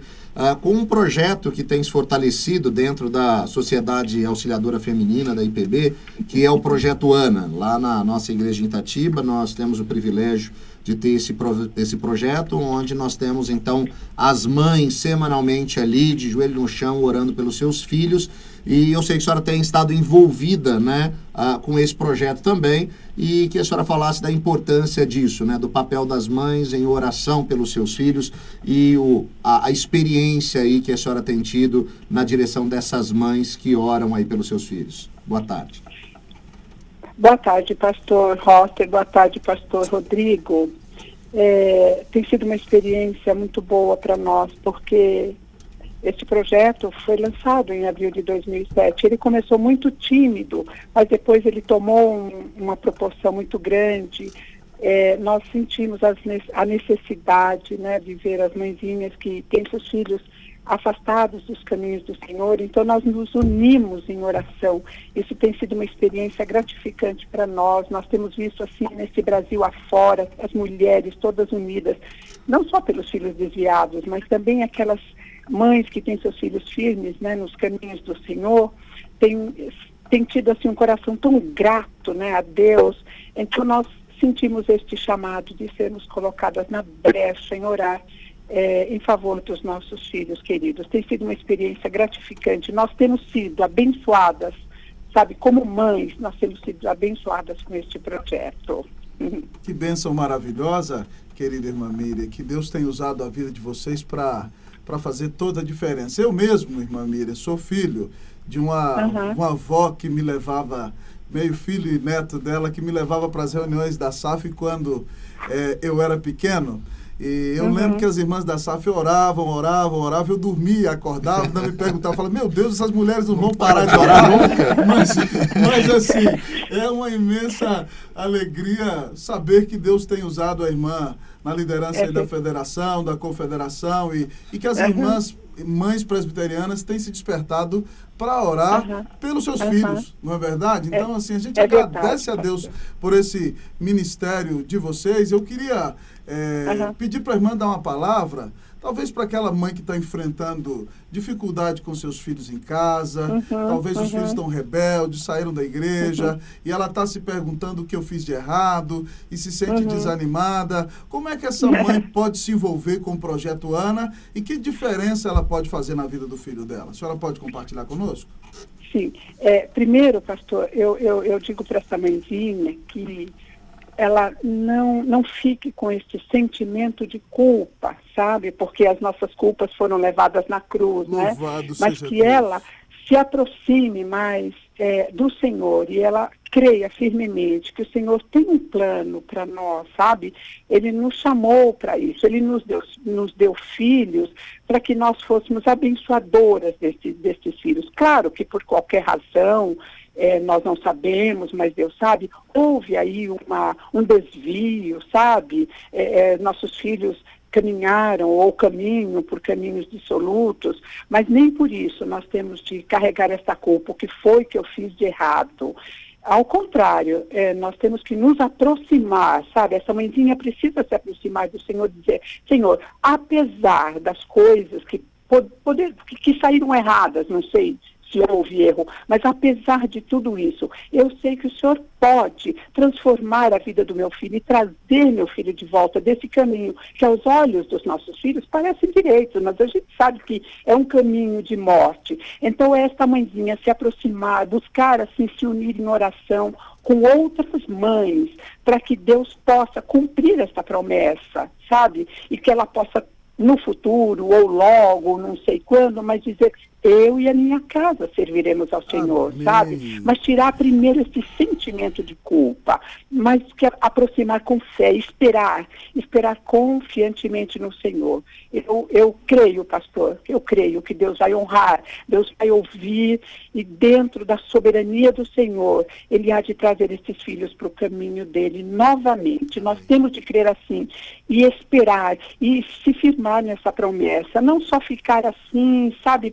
com um projeto que tem se fortalecido dentro da Sociedade Auxiliadora Feminina, da IPB, que é o Projeto ANA. Lá na nossa igreja em Itatiba, nós temos o privilégio de ter esse projeto, onde nós temos, então, as mães semanalmente ali, de joelho no chão, orando pelos seus filhos. E eu sei que a senhora tem estado envolvida, né, com esse projeto também, e que a senhora falasse da importância disso, né, do papel das mães em oração pelos seus filhos e a experiência aí que a senhora tem tido na direção dessas mães que oram aí pelos seus filhos. Boa tarde. Boa tarde, pastor Roster. Boa tarde, pastor Rodrigo. Tem sido uma experiência muito boa para nós, porque esse projeto foi lançado em abril de 2007. Ele começou muito tímido, mas depois ele tomou uma proporção muito grande. Nós sentimos a necessidade, né, de ver as mãezinhas que têm seus filhos afastados dos caminhos do Senhor, então nós nos unimos em oração. Isso tem sido uma experiência gratificante para nós. Nós temos visto assim nesse Brasil afora, as mulheres todas unidas, não só pelos filhos desviados, mas também aquelas mães que têm seus filhos firmes, né, nos caminhos do Senhor, tem tido assim um coração tão grato, né, a Deus. Então nós sentimos este chamado de sermos colocadas na brecha em orar em favor dos nossos filhos queridos. Tem sido uma experiência gratificante. Nós temos sido abençoadas, sabe, como mães, nós temos sido abençoadas com este projeto. Que bênção maravilhosa, querida irmã Miriam, que Deus tem usado a vida de vocês para fazer toda a diferença. Eu mesmo, irmã Miriam, sou filho de uma avó que me levava, meio filho e neto dela, que me levava para as reuniões da SAF quando eu era pequeno. E eu lembro que as irmãs da SAF oravam, eu dormia, acordava, ainda me perguntava, falava, meu Deus, essas mulheres não vão parar de orar nunca. Mas assim, é uma imensa alegria saber que Deus tem usado a irmã na liderança da federação, da confederação, e que as mães presbiterianas têm se despertado para orar pelos seus filhos, não é verdade? Então, assim, a gente agradece a Deus por esse ministério de vocês. Eu queria pedir para a irmã dar uma palavra, talvez para aquela mãe que está enfrentando dificuldade com seus filhos em casa, talvez os filhos estão rebeldes, saíram da igreja, e ela está se perguntando o que eu fiz de errado, e se sente desanimada. Como é que essa mãe pode se envolver com o Projeto ANA, e que diferença ela pode fazer na vida do filho dela? A senhora pode compartilhar conosco? Sim. Primeiro, pastor, eu digo para essa mãezinha que ela não fique com esse sentimento de culpa, sabe? Porque as nossas culpas foram levadas na cruz, né? Mas que ela se aproxime mais do Senhor e ela creia firmemente que o Senhor tem um plano para nós, sabe? Ele nos chamou para isso, Ele nos deu filhos para que nós fôssemos abençoadoras desses filhos. Claro que por qualquer razão, nós não sabemos, mas Deus sabe, houve aí um desvio, sabe? Nossos filhos caminharam ou caminham por caminhos dissolutos, mas nem por isso nós temos de carregar esta culpa, o que foi que eu fiz de errado. Ao contrário, nós temos que nos aproximar, sabe? Essa mãezinha precisa se aproximar do Senhor e dizer, Senhor, apesar das coisas que saíram erradas, não sei se houve erro, mas apesar de tudo isso, eu sei que o Senhor pode transformar a vida do meu filho e trazer meu filho de volta desse caminho que aos olhos dos nossos filhos parece direito, mas a gente sabe que é um caminho de morte. Então esta mãezinha se aproximar, buscar assim se unir em oração com outras mães, para que Deus possa cumprir esta promessa, sabe? E que ela possa no futuro, ou logo, não sei quando, mas dizer, eu e a minha casa serviremos ao Senhor, sabe? Mas tirar primeiro esse sentimento de culpa, mas que aproximar com fé, esperar confiantemente no Senhor. Eu creio, pastor, eu creio que Deus vai honrar, Deus vai ouvir, e dentro da soberania do Senhor, Ele há de trazer esses filhos para o caminho dele novamente. Nós temos de crer assim, e esperar, e se firmar nessa promessa, não só ficar assim, sabe,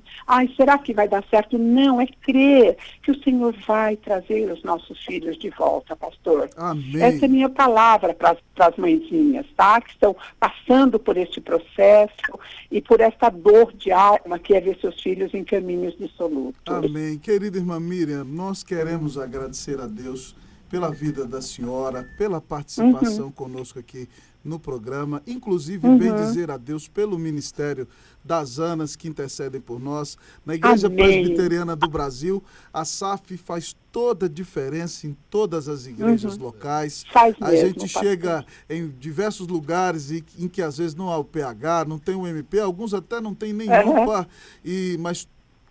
será que vai dar certo? Não, é crer que o Senhor vai trazer os nossos filhos de volta, pastor. Amém. Essa é a minha palavra para as mãezinhas, tá? Que estão passando por este processo e por essa dor de alma que é ver seus filhos em caminhos dissolutos. Amém. Querida irmã Miriam, nós queremos agradecer a Deus pela vida da senhora, pela participação conosco aqui no programa, inclusive bem dizer a Deus pelo ministério das Anas que intercedem por nós. Na Igreja Presbiteriana do Brasil, a SAF faz toda a diferença em todas as igrejas locais. A gente chega em diversos lugares em que às vezes não há o PH, não tem o MP, alguns até não tem nem UPA, mas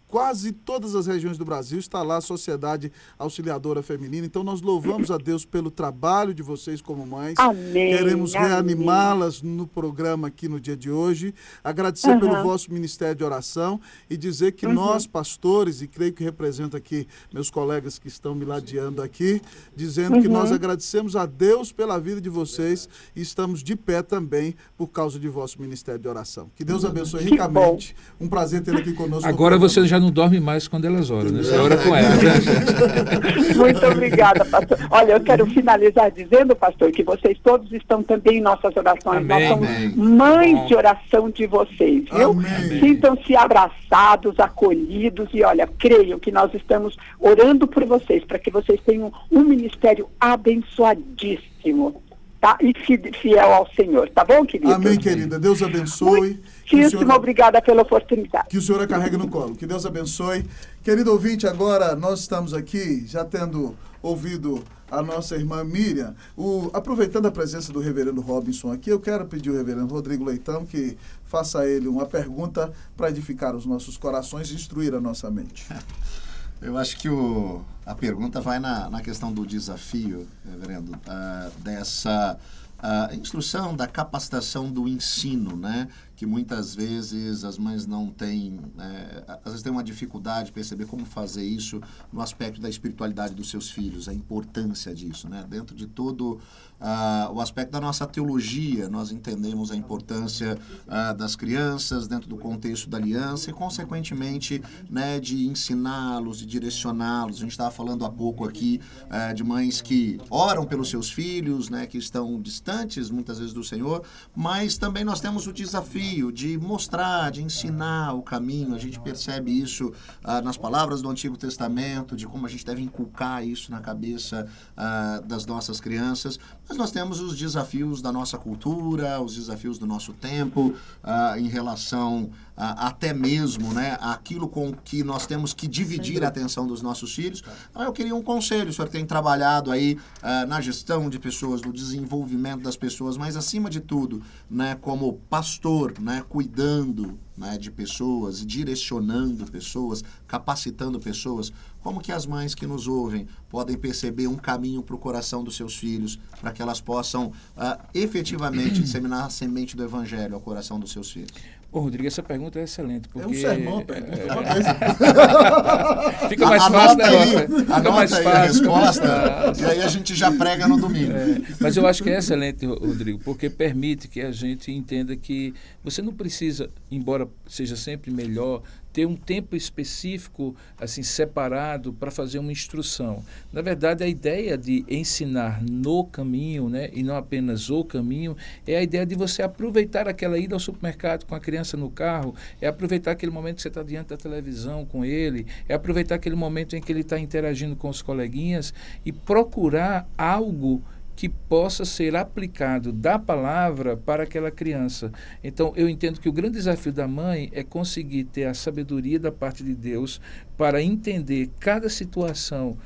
quase todas as regiões do Brasil está lá a Sociedade Auxiliadora Feminina. Então nós louvamos a Deus pelo trabalho de vocês como mães. Amém. Queremos reanimá-las no programa aqui no dia de hoje. Agradecer pelo vosso ministério de oração e dizer que nós, pastores, e creio que represento aqui meus colegas que estão me ladeando aqui, dizendo que nós agradecemos a Deus pela vida de vocês e estamos de pé também por causa de vosso ministério de oração. Que Deus abençoe ricamente. Um prazer ter aqui conosco. Agora você já não dorme mais quando elas oram, né? Você ora com elas, né? Muito obrigada, pastor. Olha, eu quero finalizar dizendo, pastor, que vocês todos estão também em nossas orações. Amém. Nós somos mães de oração de vocês, viu? Amém. Sintam-se abraçados, acolhidos e, olha, creio que nós estamos orando por vocês, para que vocês tenham um ministério abençoadíssimo, tá? E fiel ao Senhor, tá bom, querido? Amém, querida. Deus abençoe. Muitíssimo obrigada pela oportunidade. Que o Senhor a carregue no colo. Que Deus abençoe. Querido ouvinte, agora nós estamos aqui, já tendo ouvido a nossa irmã Miriam, aproveitando a presença do reverendo Robinson aqui, eu quero pedir ao reverendo Rodrigo Leitão que faça a ele uma pergunta para edificar os nossos corações e instruir a nossa mente. Eu acho que a pergunta vai na questão do desafio, reverendo, dessa instrução, da capacitação do ensino, né? Que muitas vezes as mães não têm, às vezes têm uma dificuldade de perceber como fazer isso no aspecto da espiritualidade dos seus filhos, a importância disso, né? Dentro de todo o aspecto da nossa teologia, nós entendemos a importância das crianças dentro do contexto da aliança e, consequentemente, né, de ensiná-los, de direcioná-los. A gente estava falando há pouco aqui de mães que oram pelos seus filhos, né, que estão distantes, muitas vezes, do Senhor, mas também nós temos o desafio de mostrar, de ensinar o caminho. A gente percebe isso nas palavras do Antigo Testamento, de como a gente deve inculcar isso na cabeça das nossas crianças. Mas nós temos os desafios da nossa cultura, os desafios do nosso tempo, em relação até mesmo, né, aquilo com que nós temos que dividir a atenção dos nossos filhos. Então, eu queria um conselho. O senhor tem trabalhado aí na gestão de pessoas, no desenvolvimento das pessoas, mas acima de tudo, né, como pastor, né, cuidando, né, de pessoas, direcionando pessoas, capacitando pessoas, como que as mães que nos ouvem podem perceber um caminho para o coração dos seus filhos, para que elas possam efetivamente disseminar a semente do Evangelho ao coração dos seus filhos? Ô, Rodrigo, essa pergunta é excelente. Porque... É um sermão, pergunta. Fica mais fácil, né? Anota aí a resposta, e aí a gente já prega no domingo. Mas eu acho que é excelente, Rodrigo, porque permite que a gente entenda que você não precisa, embora seja sempre melhor, ter um tempo específico, assim, separado para fazer uma instrução. Na verdade, a ideia de ensinar no caminho, né, e não apenas o caminho, é a ideia de você aproveitar aquela ida ao supermercado com a criança no carro, é aproveitar aquele momento que você está diante da televisão com ele, é aproveitar aquele momento em que ele está interagindo com os coleguinhas e procurar algo que possa ser aplicado da palavra para aquela criança. Então, eu entendo que o grande desafio da mãe é conseguir ter a sabedoria da parte de Deus para entender cada situação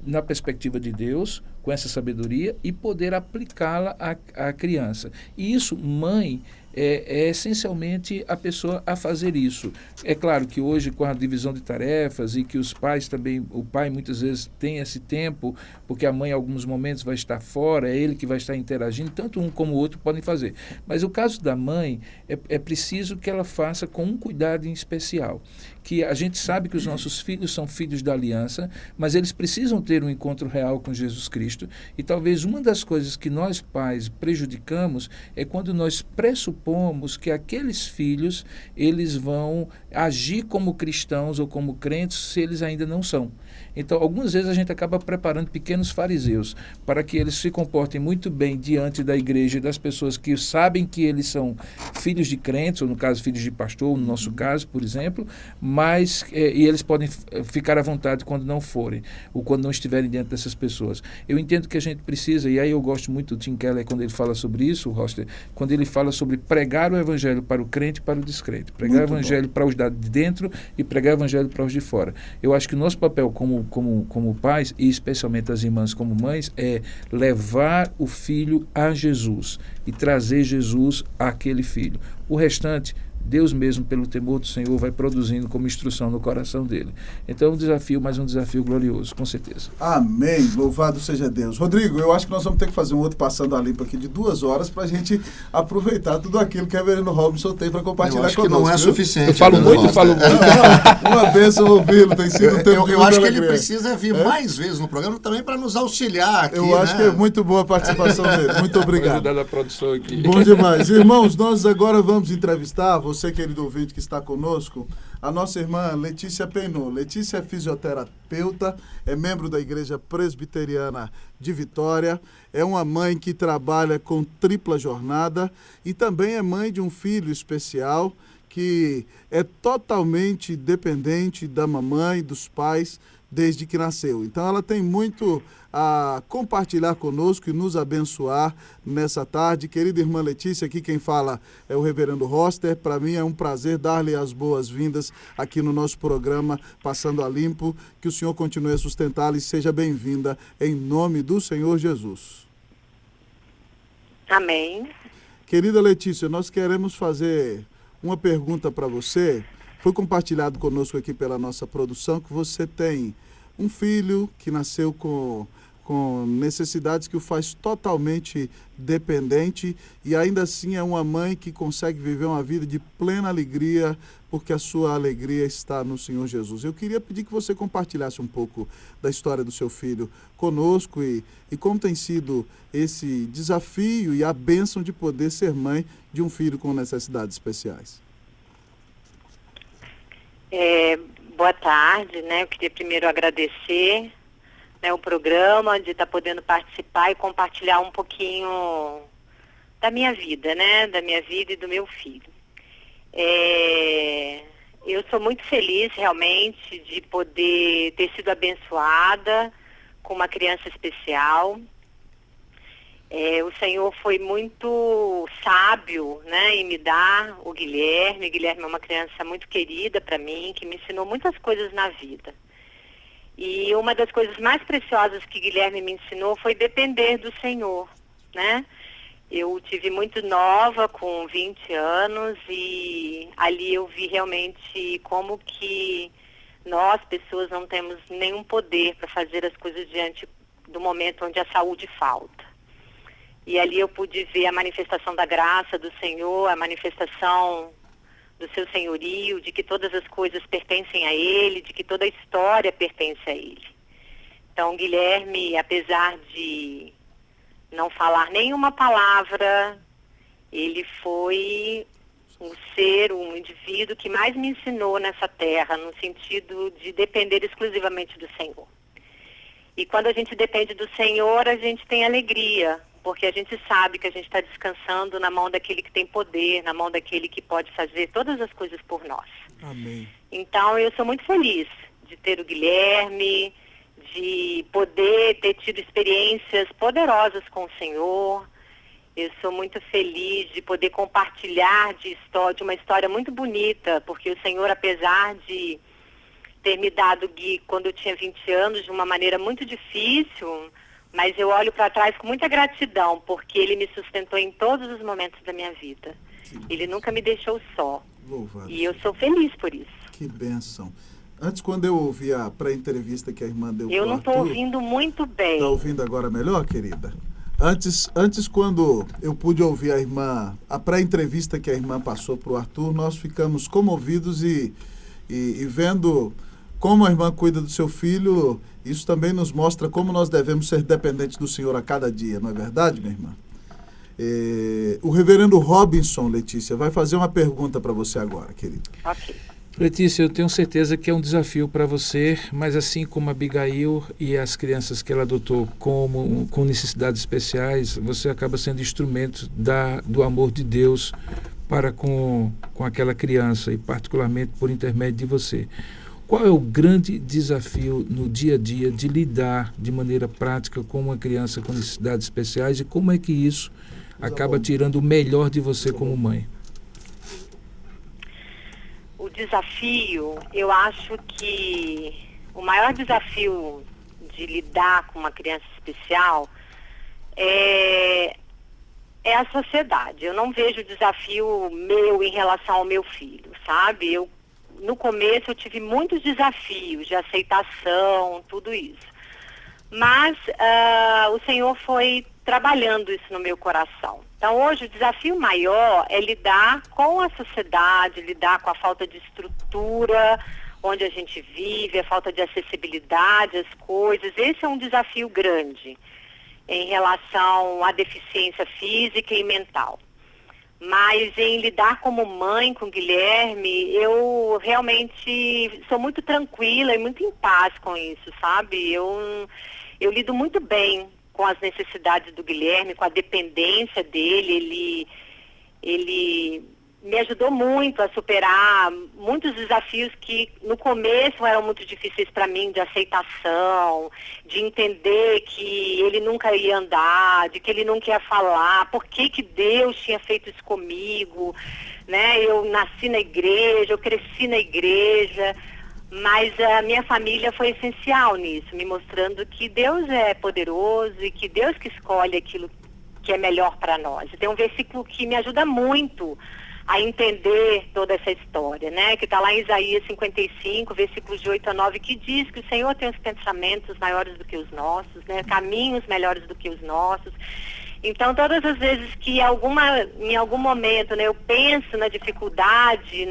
na perspectiva de Deus, com essa sabedoria, e poder aplicá-la à criança. E isso, mãe, é essencialmente a pessoa a fazer isso. É claro que hoje, com a divisão de tarefas e que os pais também, o pai muitas vezes tem esse tempo, porque a mãe em alguns momentos vai estar fora, é ele que vai estar interagindo, tanto um como o outro podem fazer. Mas o caso da mãe, é preciso que ela faça com um cuidado em especial. Que a gente sabe que os nossos filhos são filhos da aliança, mas eles precisam ter um encontro real com Jesus Cristo. E talvez uma das coisas que nós pais prejudicamos é quando nós pressupomos que aqueles filhos eles vão agir como cristãos ou como crentes se eles ainda não são. Então, algumas vezes a gente acaba preparando pequenos fariseus para que eles se comportem muito bem diante da igreja e das pessoas que sabem que eles são filhos de crentes, ou no caso, filhos de pastor, no nosso caso, por exemplo, mas e eles podem ficar à vontade quando não forem, ou quando não estiverem diante dessas pessoas. Eu entendo que a gente precisa, e aí eu gosto muito do Tim Keller quando ele fala sobre isso, Roster, quando ele fala sobre pregar o evangelho para o crente e para o descrente, pregar muito o evangelho para os de dentro e pregar o evangelho para os de fora. Eu acho que o nosso papel como pais, e especialmente as irmãs como mães, é levar o filho a Jesus e trazer Jesus àquele filho. O restante, Deus mesmo, pelo temor do Senhor, vai produzindo como instrução no coração dele. Então, um desafio, mas um desafio glorioso, com certeza. Amém. Louvado seja Deus. Rodrigo, eu acho que nós vamos ter que fazer um outro Passando a Limpo aqui de 2 horas para a gente aproveitar tudo aquilo que a Reverendo Robinson tem para compartilhar conosco. Eu acho que não é suficiente. Eu falo muito. Uma bênção ouvi-lo, tem sido um tempo eu acho que ele precisa vir mais vezes no programa também para nos auxiliar aqui. Eu acho que é muito boa a participação dele. Muito obrigado. Vou ajudar na produção aqui. Bom demais. Irmãos, nós agora vamos entrevistar você, querido ouvinte que está conosco, a nossa irmã Letícia Peinô. Letícia é fisioterapeuta, é membro da Igreja Presbiteriana de Vitória, é uma mãe que trabalha com tripla jornada e também é mãe de um filho especial que é totalmente dependente da mamãe, dos pais, desde que nasceu. Então ela tem muito a compartilhar conosco e nos abençoar nessa tarde. Querida irmã Letícia, aqui quem fala é o reverendo Roster. Para mim é um prazer dar-lhe as boas-vindas aqui no nosso programa Passando a Limpo. Que o Senhor continue a sustentá-la e seja bem-vinda em nome do Senhor Jesus. Amém. Querida Letícia, nós queremos fazer uma pergunta para você. Foi compartilhado conosco aqui pela nossa produção que você tem um filho que nasceu com necessidades que o faz totalmente dependente e ainda assim é uma mãe que consegue viver uma vida de plena alegria porque a sua alegria está no Senhor Jesus. Eu queria pedir que você compartilhasse um pouco da história do seu filho conosco e como tem sido esse desafio e a bênção de poder ser mãe de um filho com necessidades especiais. Boa tarde, né? Eu queria primeiro agradecer, né, o programa, de estar podendo participar e compartilhar um pouquinho da minha vida, né? Da minha vida e do meu filho. Eu sou muito feliz, realmente, de poder ter sido abençoada com uma criança especial. O Senhor foi muito sábio, né, em me dar o Guilherme. O Guilherme é uma criança muito querida para mim, que me ensinou muitas coisas na vida. E uma das coisas mais preciosas que Guilherme me ensinou foi depender do Senhor, né? Eu tive muito nova, com 20 anos, e ali eu vi realmente como que nós, pessoas, não temos nenhum poder para fazer as coisas diante do momento onde a saúde falta. E ali eu pude ver a manifestação da graça do Senhor, a manifestação do seu senhorio, de que todas as coisas pertencem a Ele, de que toda a história pertence a Ele. Então, Guilherme, apesar de não falar nenhuma palavra, ele foi um indivíduo que mais me ensinou nessa terra, no sentido de depender exclusivamente do Senhor. E quando a gente depende do Senhor, a gente tem alegria, porque a gente sabe que a gente está descansando na mão daquele que tem poder, na mão daquele que pode fazer todas as coisas por nós. Amém. Então, eu sou muito feliz de ter o Guilherme, de poder ter tido experiências poderosas com o Senhor. Eu sou muito feliz de poder compartilhar de uma história muito bonita, porque o Senhor, apesar de ter me dado Gui quando eu tinha 20 anos, de uma maneira muito difícil, mas eu olho para trás com muita gratidão, porque Ele me sustentou em todos os momentos da minha vida. Sim. Ele nunca me deixou só. Louvado. E eu sou feliz por isso. Que bênção. Antes, quando eu ouvi a pré-entrevista que a irmã deu Eu não estou ouvindo muito bem. Está ouvindo agora melhor, querida? Antes, quando eu pude ouvir a pré-entrevista que a irmã passou para o Arthur, nós ficamos comovidos e vendo como a irmã cuida do seu filho, isso também nos mostra como nós devemos ser dependentes do Senhor a cada dia, não é verdade, minha irmã? O reverendo Robinson, Letícia, vai fazer uma pergunta para você agora, querida. Ok. Letícia, eu tenho certeza que é um desafio para você, mas assim como a Abigail e as crianças que ela adotou com necessidades especiais, você acaba sendo instrumento do amor de Deus para com aquela criança, e particularmente por intermédio de você. Qual é o grande desafio no dia a dia de lidar de maneira prática com uma criança com necessidades especiais, e como é que isso acaba tirando o melhor de você como mãe? O desafio, eu acho que o maior desafio de lidar com uma criança especial é a sociedade. Eu não vejo desafio meu em relação ao meu filho, sabe? No começo eu tive muitos desafios de aceitação, tudo isso. Mas o Senhor foi trabalhando isso no meu coração. Então, hoje, o desafio maior é lidar com a sociedade, lidar com a falta de estrutura onde a gente vive, a falta de acessibilidade às coisas. Esse é um desafio grande em relação à deficiência física e mental. Mas em lidar como mãe com o Guilherme, eu realmente sou muito tranquila e muito em paz com isso, sabe? Eu lido muito bem com as necessidades do Guilherme, com a dependência dele. Ele me ajudou muito a superar muitos desafios que no começo eram muito difíceis para mim, de aceitação, de entender que ele nunca ia andar, de que ele nunca ia falar, por que Deus tinha feito isso comigo, né? Eu nasci na igreja, eu cresci na igreja, mas a minha família foi essencial nisso, me mostrando que Deus é poderoso e que Deus que escolhe aquilo que é melhor para nós. E tem um versículo que me ajuda muito a entender toda essa história, né? Que está lá em Isaías 55, versículos de 8 a 9, que diz que o Senhor tem os pensamentos maiores do que os nossos, né? Caminhos melhores do que os nossos. Então, todas as vezes que em algum momento, né, eu penso na dificuldade,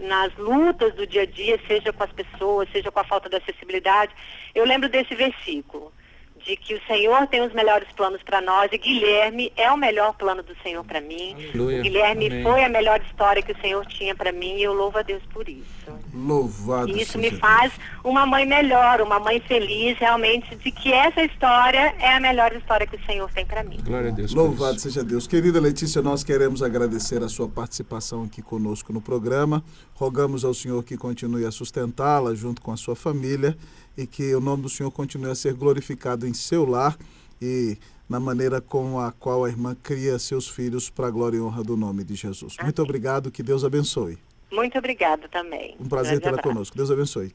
nas lutas do dia a dia, seja com as pessoas, seja com a falta de acessibilidade, eu lembro desse versículo, de que o Senhor tem os melhores planos para nós, e Guilherme é o melhor plano do Senhor para mim. Aleluia. Guilherme Amém. foi a melhor história que o Senhor tinha para mim, e eu louvo a Deus por isso. Louvado E isso seja me Deus. faz uma mãe melhor, uma mãe feliz, realmente, de que essa história é a melhor história que o Senhor tem para mim. Glória a Deus. por Louvado isso. seja Deus. Querida Letícia, nós queremos agradecer a sua participação aqui conosco no programa. Rogamos ao Senhor que continue a sustentá-la junto com a sua família e que o nome do Senhor continue a ser glorificado em seu lar e na maneira com a qual a irmã cria seus filhos para a glória e honra do nome de Jesus. Muito obrigado, que Deus abençoe. Muito obrigada também. Um prazer Grande tê-la abraço. conosco. Deus abençoe.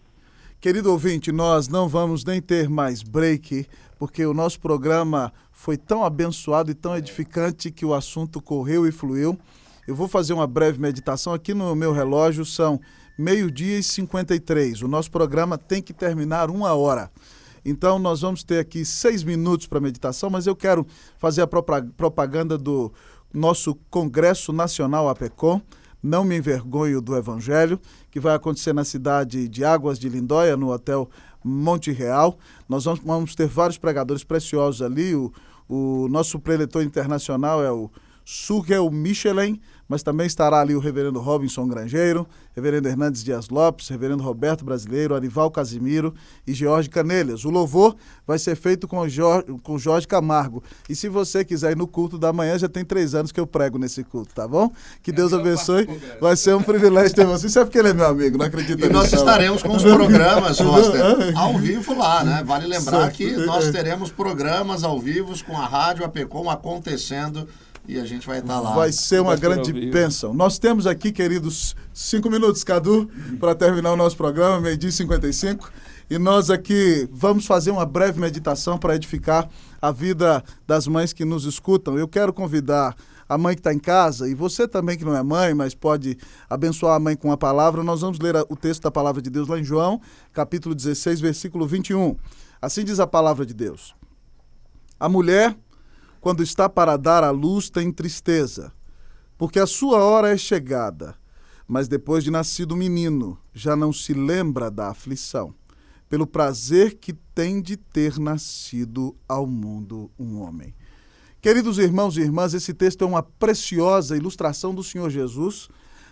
Querido ouvinte, nós não vamos nem ter mais break, porque o nosso programa foi tão abençoado e tão edificante que o assunto correu e fluiu. Eu vou fazer uma breve meditação. Aqui no meu relógio são 12h53. O nosso programa tem que terminar 1h. Então nós vamos ter aqui 6 minutos para meditação, mas eu quero fazer a propaganda do nosso Congresso Nacional APECOM, Não Me Envergonho do Evangelho, que vai acontecer na cidade de Águas de Lindóia, no Hotel Monte Real. Nós vamos ter vários pregadores preciosos ali. O nosso preletor internacional é o Surgel Michelin, mas também estará ali o reverendo Robinson Grangeiro, reverendo Hernandes Dias Lopes, reverendo Roberto Brasileiro, Arival Casimiro e Jorge Canelhas. O louvor vai ser feito com Jorge Camargo. E se você quiser ir no culto da manhã, já tem 3 anos que eu prego nesse culto, tá bom? Que Deus abençoe. Vai ser um privilégio ter você. Isso é porque ele é meu amigo, não acredita nisso. E nós estaremos com os programas, Roster, ao vivo lá, né? Vale lembrar que nós teremos programas ao vivo com a Rádio APECOM acontecendo. E a gente vai estar lá. Vai ser uma grande bênção. Nós temos aqui, queridos, 5 minutos, Cadu, para terminar o nosso programa, 12h55. E nós aqui vamos fazer uma breve meditação para edificar a vida das mães que nos escutam. Eu quero convidar a mãe que está em casa, e você também que não é mãe, mas pode abençoar a mãe com a palavra. Nós vamos ler o texto da palavra de Deus lá em João, capítulo 16, versículo 21. Assim diz a palavra de Deus. A mulher, quando está para dar à luz, tem tristeza, porque a sua hora é chegada. Mas depois de nascido o menino, já não se lembra da aflição, pelo prazer que tem de ter nascido ao mundo um homem. Queridos irmãos e irmãs, esse texto é uma preciosa ilustração do Senhor Jesus,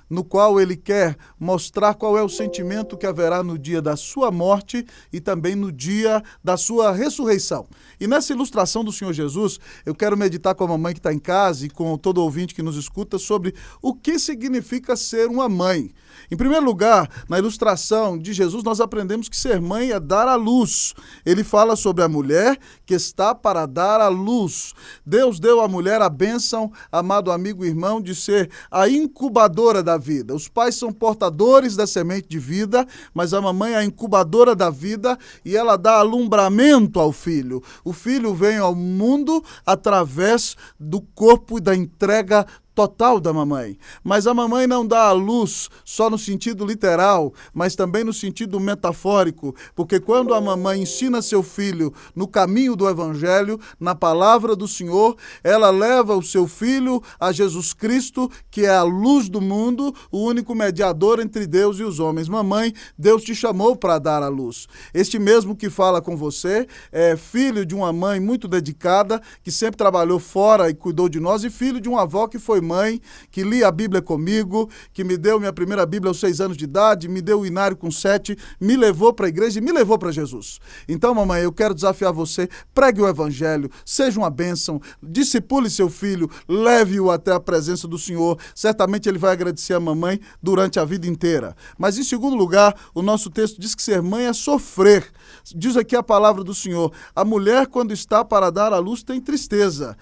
no qual ele quer mostrar qual é o sentimento que haverá no dia da sua morte e também no dia da sua ressurreição. E nessa ilustração do Senhor Jesus, eu quero meditar com a mamãe que está em casa e com todo ouvinte que nos escuta sobre o que significa ser uma mãe. Em primeiro lugar, na ilustração de Jesus, nós aprendemos que ser mãe é dar à luz. Ele fala sobre a mulher que está para dar à luz. Deus deu à mulher a bênção, amado amigo e irmão, de ser a incubadora da vida. Os pais são portadores da semente de vida, mas a mamãe é a incubadora da vida e ela dá alumbramento ao filho. O filho vem ao mundo através do corpo e da entrega total da mamãe. Mas a mamãe não dá à luz só no sentido literal, mas também no sentido metafórico, porque quando a mamãe ensina seu filho no caminho do Evangelho, na palavra do Senhor, ela leva o seu filho a Jesus Cristo, que é a luz do mundo, o único mediador entre Deus e os homens. Mamãe, Deus te chamou para dar à luz. Este mesmo que fala com você é filho de uma mãe muito dedicada, que sempre trabalhou fora e cuidou de nós, e filho de uma avó que foi mãe, que lia a Bíblia comigo, que me deu minha primeira Bíblia aos 6 anos de idade, me deu o inário com 7, me levou para a igreja e me levou para Jesus. Então, mamãe, eu quero desafiar você, pregue o Evangelho, seja uma bênção, discipule seu filho, leve-o até a presença do Senhor. Certamente ele vai agradecer a mamãe durante a vida inteira. Mas, em segundo lugar, o nosso texto diz que ser mãe é sofrer. Diz aqui a palavra do Senhor, a mulher, quando está para dar à luz, tem tristeza.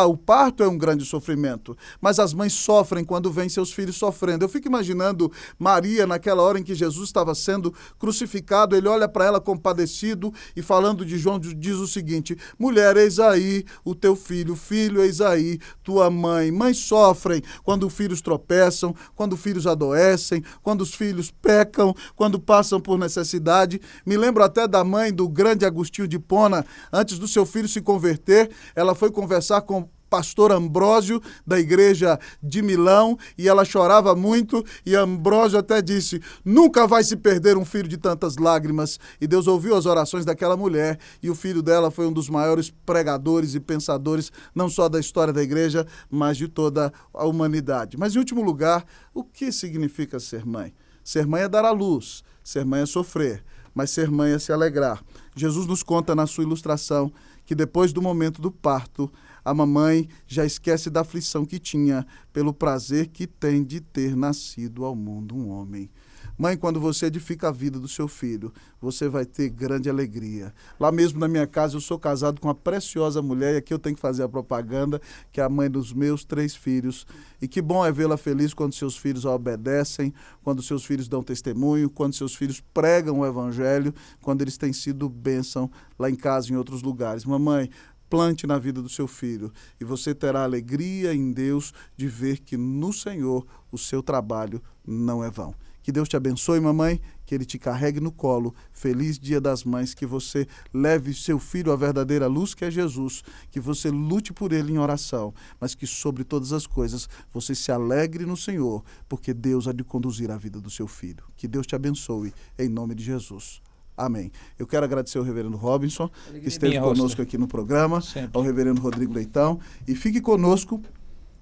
O parto é um grande sofrimento, mas as mães sofrem quando veem seus filhos sofrendo. Eu fico imaginando Maria naquela hora em que Jesus estava sendo crucificado, ele olha para ela compadecido e falando de João diz o seguinte, mulher, eis aí o teu filho, filho, eis aí tua mãe. Mães sofrem quando filhos tropeçam, quando filhos adoecem, quando os filhos pecam, quando passam por necessidade. Me lembro até da mãe do grande Agostinho de Hipona, antes do seu filho se converter, ela foi conversar com pastor Ambrósio, da igreja de Milão, e ela chorava muito, e Ambrósio até disse, nunca vai se perder um filho de tantas lágrimas. E Deus ouviu as orações daquela mulher, e o filho dela foi um dos maiores pregadores e pensadores, não só da história da igreja, mas de toda a humanidade. Mas, em último lugar, o que significa ser mãe? Ser mãe é dar à luz, ser mãe é sofrer, mas ser mãe é se alegrar. Jesus nos conta na sua ilustração que depois do momento do parto, a mamãe já esquece da aflição que tinha pelo prazer que tem de ter nascido ao mundo um homem. Mãe, quando você edifica a vida do seu filho, você vai ter grande alegria. Lá mesmo na minha casa, eu sou casado com uma preciosa mulher, e aqui eu tenho que fazer a propaganda, que é a mãe dos meus 3 filhos. E que bom é vê-la feliz quando seus filhos a obedecem, quando seus filhos dão testemunho, quando seus filhos pregam o evangelho, quando eles têm sido bênção lá em casa e em outros lugares. Mamãe, plante na vida do seu filho e você terá alegria em Deus de ver que no Senhor o seu trabalho não é vão. Que Deus te abençoe, mamãe, que Ele te carregue no colo. Feliz Dia das Mães, que você leve seu filho à verdadeira luz que é Jesus, que você lute por ele em oração, mas que sobre todas as coisas você se alegre no Senhor, porque Deus há de conduzir a vida do seu filho. Que Deus te abençoe, em nome de Jesus. Amém. Eu quero agradecer ao reverendo Robinson, que esteve conosco aqui no programa, ao reverendo Rodrigo Leitão, e fique conosco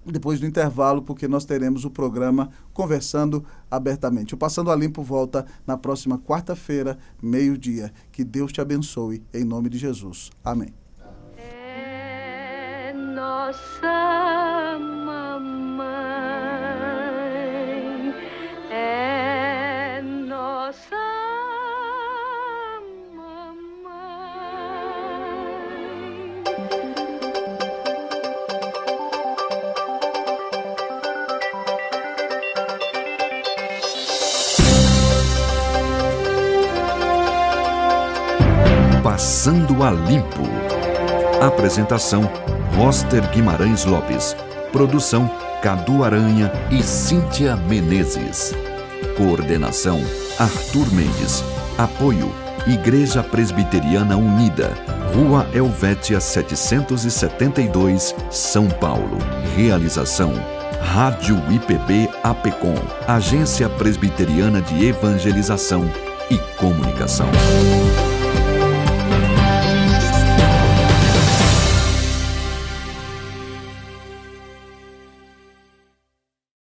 depois do intervalo, porque nós teremos o programa Conversando Abertamente. O Passando a Limpo volta na próxima quarta-feira, meio-dia. Que Deus te abençoe, em nome de Jesus. Amém. É nossa mamãe, é nossa Passando a Limpo. Apresentação: Roster Guimarães Lopes. Produção: Cadu Aranha e Cíntia Menezes. Coordenação: Arthur Mendes. Apoio: Igreja Presbiteriana Unida, Rua Helvétia 772, São Paulo. Realização: Rádio IPB APECOM, Agência Presbiteriana de Evangelização e Comunicação.